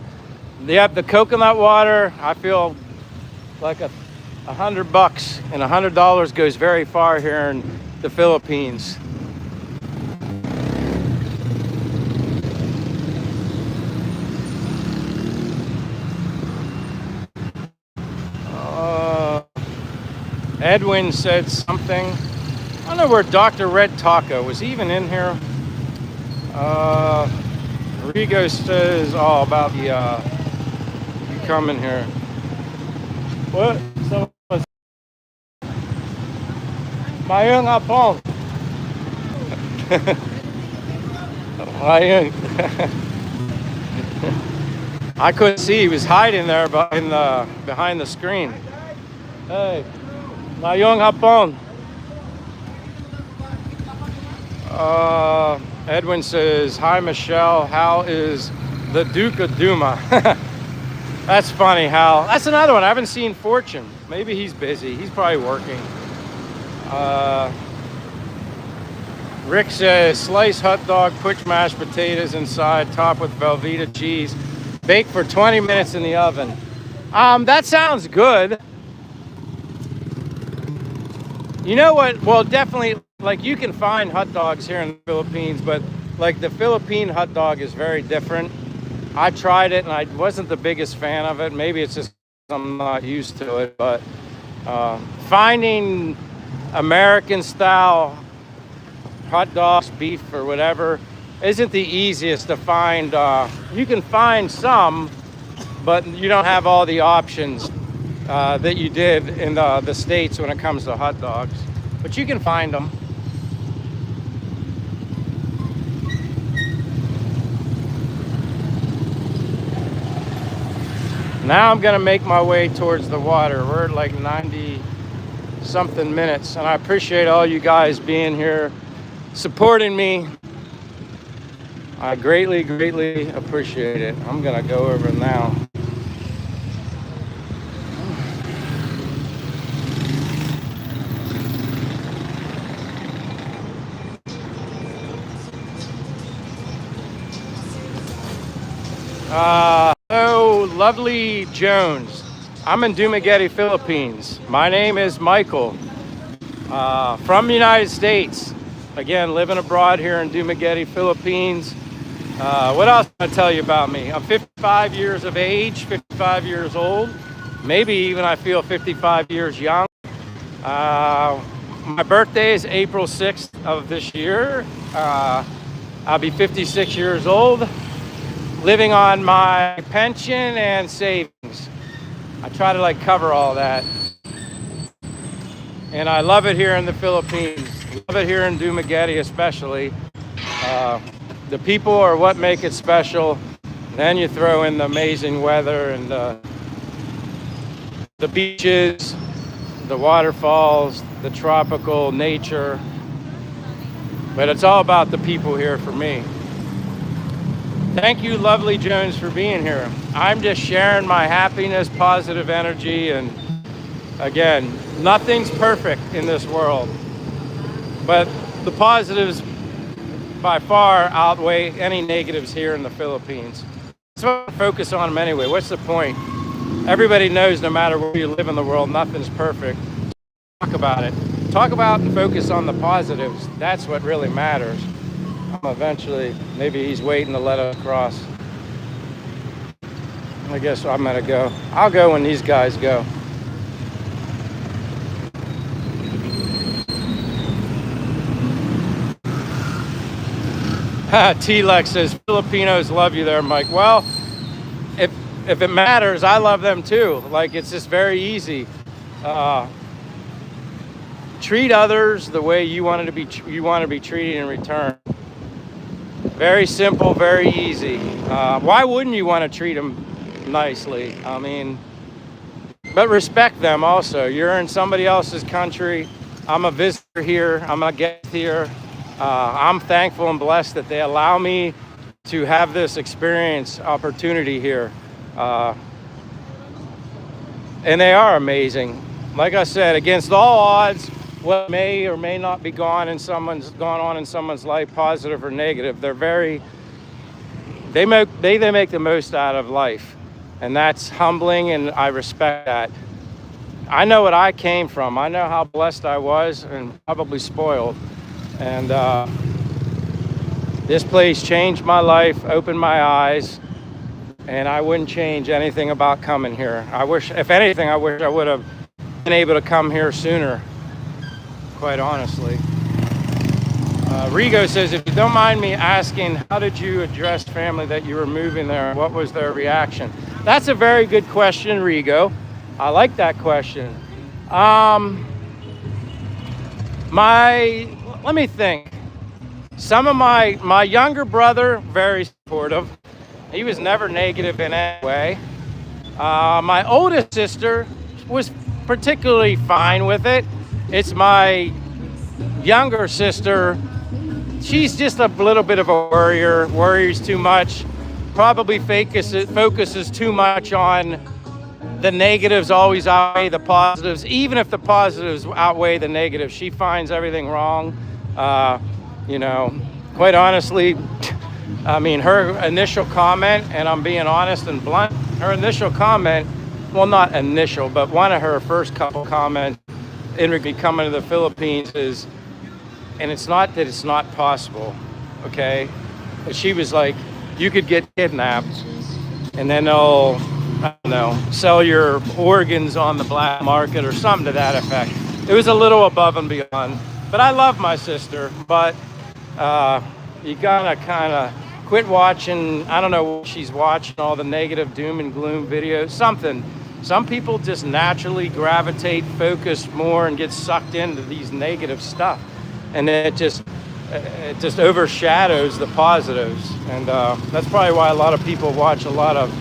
A: yeah, the coconut water, I feel like $100 and $100 goes very far here in the Philippines. Edwin said something. I don't know where Dr. Red Taco was, he even in here. Rigo says all about the you coming here. What? Someone. Mayung Apong. Mayung. I couldn't see. He was hiding there behind the screen. Hey, Mayung Apong. Edwin says, hi, Michelle. How is the Duke of Duma? That's funny, Hal. That's another one. I haven't seen Fortune. Maybe he's busy. He's probably working. Rick says, sliced hot dog, put mashed potatoes inside, topped with Velveeta cheese, bake for 20 minutes in the oven. That sounds good. You know what? Well, definitely, like, you can find hot dogs here in the Philippines, but like the Philippine hot dog is very different. I tried it and I wasn't the biggest fan of it. Maybe it's just I'm not used to it, but finding American style hot dogs, beef or whatever, isn't the easiest to find. You can find some, but you don't have all the options that you did in the States when it comes to hot dogs. But you can find them. Now I'm gonna make my way towards the water. We're at like 90 something minutes, and I appreciate all you guys being here, supporting me. I greatly, greatly appreciate it. I'm gonna go over now. Hello, lovely Jones. I'm in Dumaguete, Philippines. My name is Michael, from the United States. Again, living abroad here in Dumaguete, Philippines. What else can I tell you about me? I'm 55 years of age, 55 years old. Maybe even I feel 55 years young. My birthday is April 6th of this year. I'll be 56 years old. Living on my pension and savings. I try to like cover all that. And I love it here in the Philippines. Love it here in Dumaguete especially. The people are what make it special. Then you throw in the amazing weather and the beaches, the waterfalls, the tropical nature. But it's all about the people here for me. Thank you, lovely Jones, for being here. I'm just sharing my happiness, positive energy, and again, nothing's perfect in this world, but the positives by far outweigh any negatives here in the Philippines. So I focus on them anyway. What's the point? Everybody knows no matter where you live in the world, nothing's perfect. Talk about it. talk about and focus on the positives. That's what really matters. Eventually, maybe he's waiting to let us cross. I guess I'm gonna go. I'll go when these guys go. T-Lex says, Filipinos love you there, Mike. Well, if it matters, I love them too. Like, it's just very easy. Treat others the way you want to be treated in return. Very simple, very easy. Why wouldn't you want to treat them nicely? I mean, but respect them also. You're in somebody else's country. I'm a visitor here. I'm a guest here. I'm thankful and blessed that they allow me to have this experience opportunity here. And they are amazing. Like I said, against all odds, what may or may not be gone on in someone's life, positive or negative, they make the most out of life. And that's humbling, and I respect that. I know what I came from. I know how blessed I was and probably spoiled. And this place changed my life, opened my eyes, and I wouldn't change anything about coming here. I wish, if anything, I wish I would have been able to come here sooner, quite honestly. Rigo says, if you don't mind me asking, how did you address family that you were moving there? What was their reaction? That's a very good question, Rigo. I like that question. Let me think. Some of my younger brother, very supportive. He was never negative in any way. My oldest sister was particularly fine with it. It's my younger sister. She's just a little bit of a worrier, worries too much, probably focuses too much on the negatives always outweigh the positives. Even if the positives outweigh the negatives, she finds everything wrong. Quite honestly, I mean, her initial comment, and I'm being honest and blunt, her initial comment, well, not initial, but one of her first couple comments in coming to the Philippines is, and it's not that it's not possible, okay? But she was like, you could get kidnapped, and then they'll, I don't know, sell your organs on the black market or something to that effect. It was a little above and beyond. But I love my sister, but you gotta kind of quit watching, I don't know what she's watching, all the negative doom and gloom videos, something. Some people just naturally gravitate, focus more, and get sucked into these negative stuff. And it just overshadows the positives. And that's probably why a lot of people watch a lot of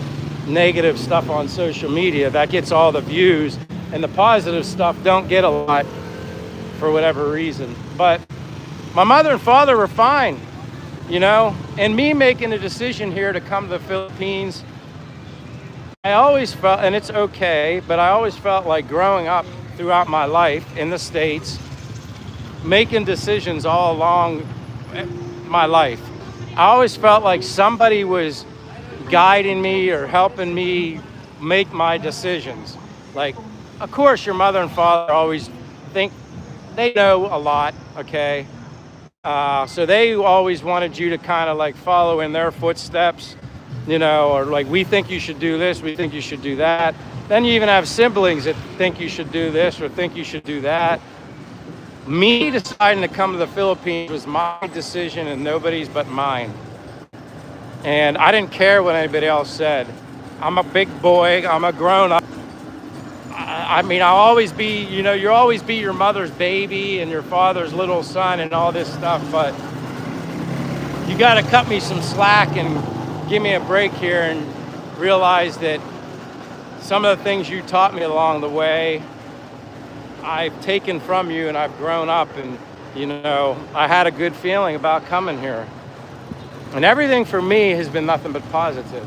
A: negative stuff on social media. That gets all the views, and the positive stuff don't get a lot for whatever reason. But my mother and father were fine, and me making a decision here to come to the Philippines, I always felt, and it's okay, but I always felt like growing up throughout my life in the States, making decisions all along my life, I always felt like somebody was guiding me or helping me make my decisions. Like, of course, your mother and father always think they know a lot, okay? So they always wanted you to kind of like follow in their footsteps, or like, we think you should do this, we think you should do that. Then you even have siblings that think you should do this or think you should do that. Me deciding to come to the Philippines was my decision and nobody's but mine. And I didn't care what anybody else said. I'm a big boy, I'm a grown up. I mean, I'll always be, you'll always be your mother's baby and your father's little son and all this stuff, but you gotta cut me some slack and give me a break here and realize that some of the things you taught me along the way, I've taken from you and I've grown up, and, I had a good feeling about coming here. And everything for me has been nothing but positive.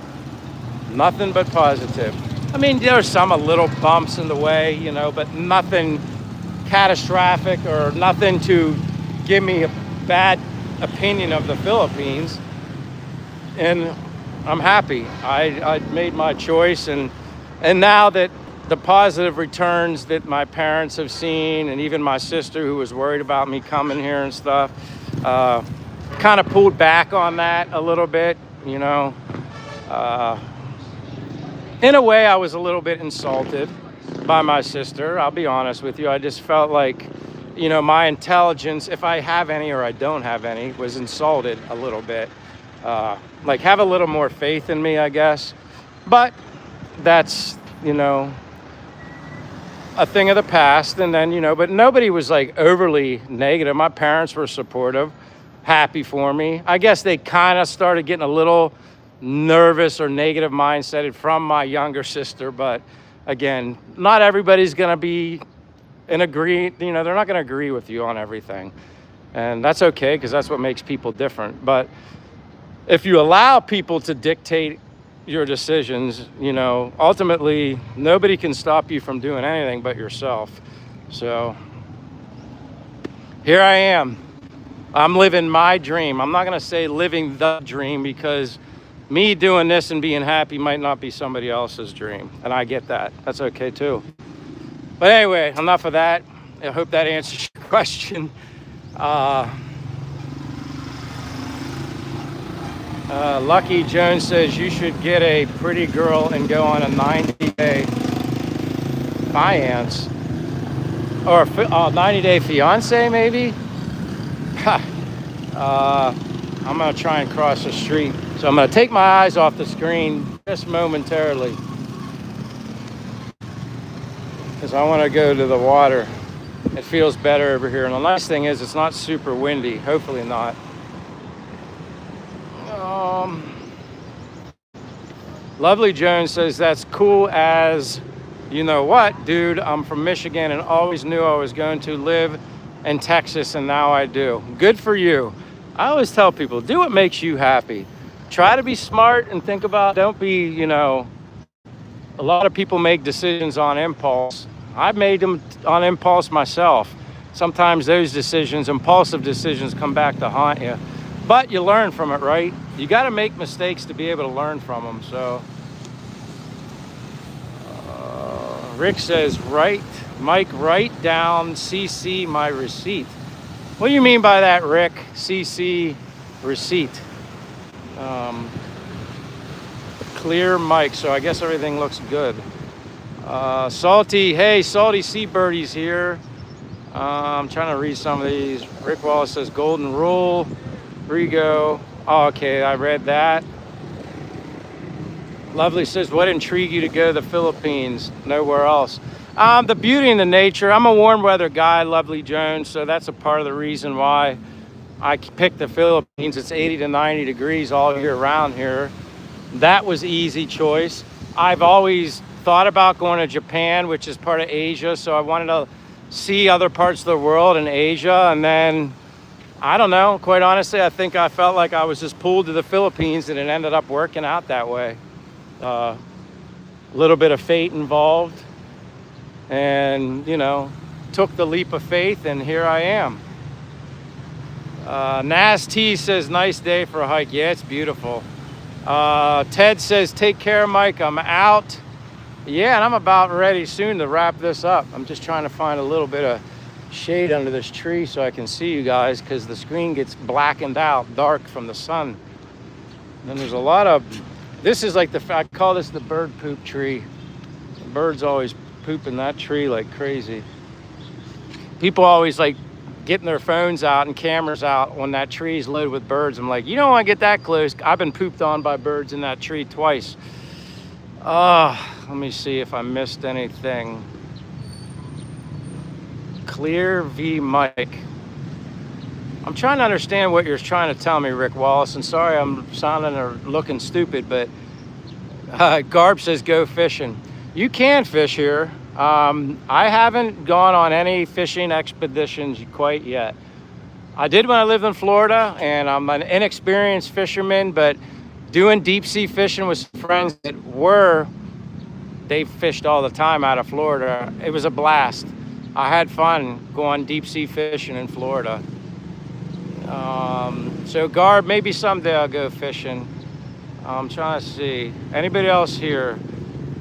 A: Nothing but positive. I mean, there's some little bumps in the way, but nothing catastrophic or nothing to give me a bad opinion of the Philippines. And I'm happy. I made my choice, and now that the positive returns that my parents have seen, and even my sister, who was worried about me coming here and stuff, kind of pulled back on that a little bit, you know. In a way, I was a little bit insulted by my sister. I'll be honest with you. I just felt like, you know, my intelligence, if I have any or I don't have any, was insulted a little bit. Like, have a little more faith in me, I guess. But that's, you know, a thing of the past. And then, you know, but nobody was like overly negative. My parents were supportive, happy for me. I guess they kind of started getting a little nervous or negative mindset from my younger sister. But again, not everybody's going to be they're not going to agree with you on everything. And that's okay, because that's what makes people different. But if you allow people to dictate your decisions, you know, ultimately nobody can stop you from doing anything but yourself. So here I am. I'm living my dream. I'm not going to say living the dream, because me doing this and being happy might not be somebody else's dream. And I get that. That's okay too. But anyway, enough of that. I hope that answers your question. Lucky Jones says you should get a pretty girl and go on a 90-day fiance. Or a 90-day fiance, maybe? I'm going to try and cross the street. So I'm going to take my eyes off the screen just momentarily, because I want to go to the water. It feels better over here. And the nice thing is it's not super windy. Hopefully not. Lovely Jones says, that's cool as you know what, dude. I'm from Michigan and always knew I was going to live in Texas, and now I do. Good for you. I always tell people, do what makes you happy. Try to be smart and think about, don't be, you know, a lot of people make decisions on impulse. I've made them on impulse myself. Sometimes those decisions, impulsive decisions, come back to haunt you. But you learn from it, right? You got to make mistakes to be able to learn from them. So, Rick says, Mike, write down CC my receipt. What do you mean by that, Rick? CC receipt. Clear mic, so I guess everything looks good. Salty Seabirdie's here. I'm trying to read some of these. Rick Wallace says golden rule. Rigo. Oh, okay, I read that. Lovely says, what intrigued you to go to the Philippines? Nowhere else. The beauty and the nature. I'm a warm weather guy, Lovely Jones, so that's a part of the reason why I picked the Philippines. It's 80 to 90 degrees all year round here. That was easy choice. I've always thought about going to Japan, which is part of Asia, so I wanted to see other parts of the world in Asia. And then, I don't know, quite honestly, I think I felt like I was just pulled to the Philippines, and it ended up working out that way. A little bit of fate involved, and, you know, took the leap of faith, and here I am. Nas T says, nice day for a hike. Yeah, it's beautiful. Ted says, take care, Mike. I'm out. Yeah, and I'm about ready soon to wrap this up. I'm just trying to find a little bit of shade under this tree so I can see you guys, because the screen gets blackened out, dark from the sun. And then there's a lot of, this is like I call this the bird poop tree. The birds always poop in that tree like crazy. People always like getting their phones out and cameras out when that tree is loaded with birds. I'm like, you don't want to get that close. I've been pooped on by birds in that tree twice. Let me see if I missed anything. Clear V Mike. I'm trying to understand what you're trying to tell me, Rick Wallace, and sorry I'm sounding or looking stupid, but Garb says go fishing. You can fish here. I haven't gone on any fishing expeditions quite yet. I did when I lived in Florida, and I'm an inexperienced fisherman, but doing deep sea fishing with friends they fished all the time out of Florida. It was a blast. I had fun going deep sea fishing in Florida. So Garb, maybe someday I'll go fishing. I'm trying to see. Anybody else here?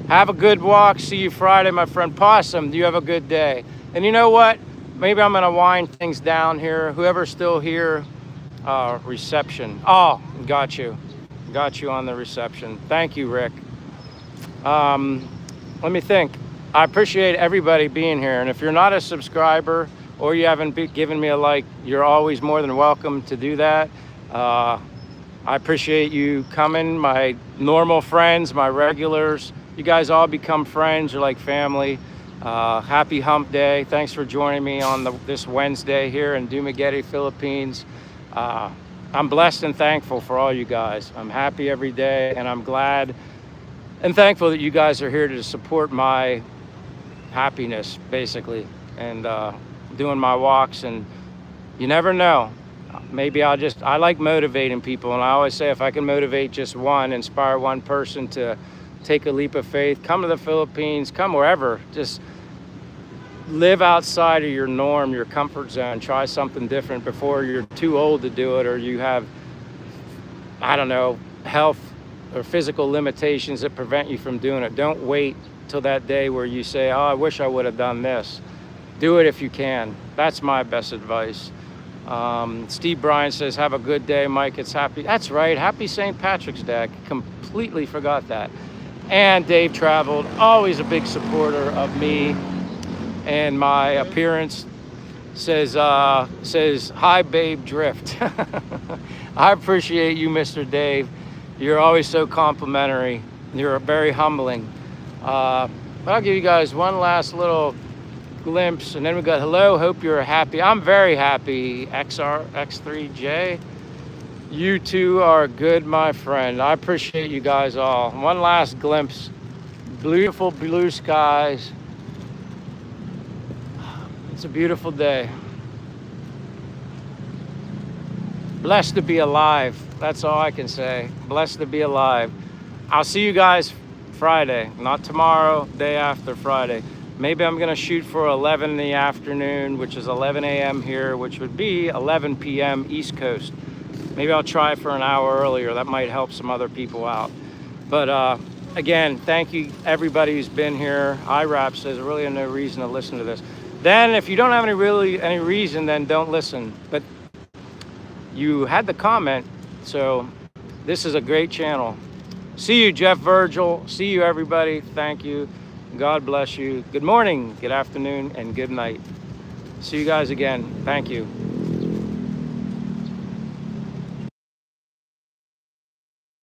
A: Have a good walk. See you Friday, my friend. Possum, you have a good day. And you know what? Maybe I'm going to wind things down here. Whoever's still here, reception. Oh, got you. Got you on the reception. Thank you, Rick. Let me think. I appreciate everybody being here. And if you're not a subscriber or you haven't given me a like, you're always more than welcome to do that. I appreciate you coming, my normal friends, my regulars. You guys all become friends. You're like family. Happy hump day. Thanks for joining me on this Wednesday here in Dumaguete, Philippines. I'm blessed and thankful for all you guys. I'm happy every day, and I'm glad and thankful that you guys are here to support my happiness, basically, and doing my walks. And you never know. Maybe I like motivating people, and I always say if I can motivate just one, inspire one person to take a leap of faith, come to the Philippines, come wherever, just live outside of your norm, your comfort zone, try something different before you're too old to do it, or you have, I don't know, health or physical limitations that prevent you from doing it. Don't wait till that day where you say, oh, I wish I would have done this. Do it if you can. That's my best advice. Steve Bryan says, have a good day, Mike. It's happy. That's right. Happy St. Patrick's Day. I completely forgot that. And Dave Traveled, always a big supporter of me and my appearance. Says, hi, babe, drift. I appreciate you, Mr. Dave. You're always so complimentary. You're very humbling. But I'll give you guys one last little glimpse, and then we got hello, hope you're happy. I'm very happy, X3J. You two are good, my friend. I appreciate you guys all. One last glimpse. Beautiful blue skies. It's a beautiful day. Blessed to be alive. That's all I can say. Blessed to be alive. I'll see you guys Friday, not tomorrow, day after Friday. Maybe I'm gonna shoot for 11 in the afternoon, which is 11 a.m. here, which would be 11 p.m. East Coast. Maybe I'll try for an hour earlier. That might help some other people out. But again, thank you everybody who's been here. IRAP says really no reason to listen to this. Then if you don't have any reason, then don't listen. But you had the comment, so this is a great channel. See you, Jeff Virgil. See you, everybody. Thank you. God bless you. Good morning, good afternoon, and good night. See you guys again. Thank you.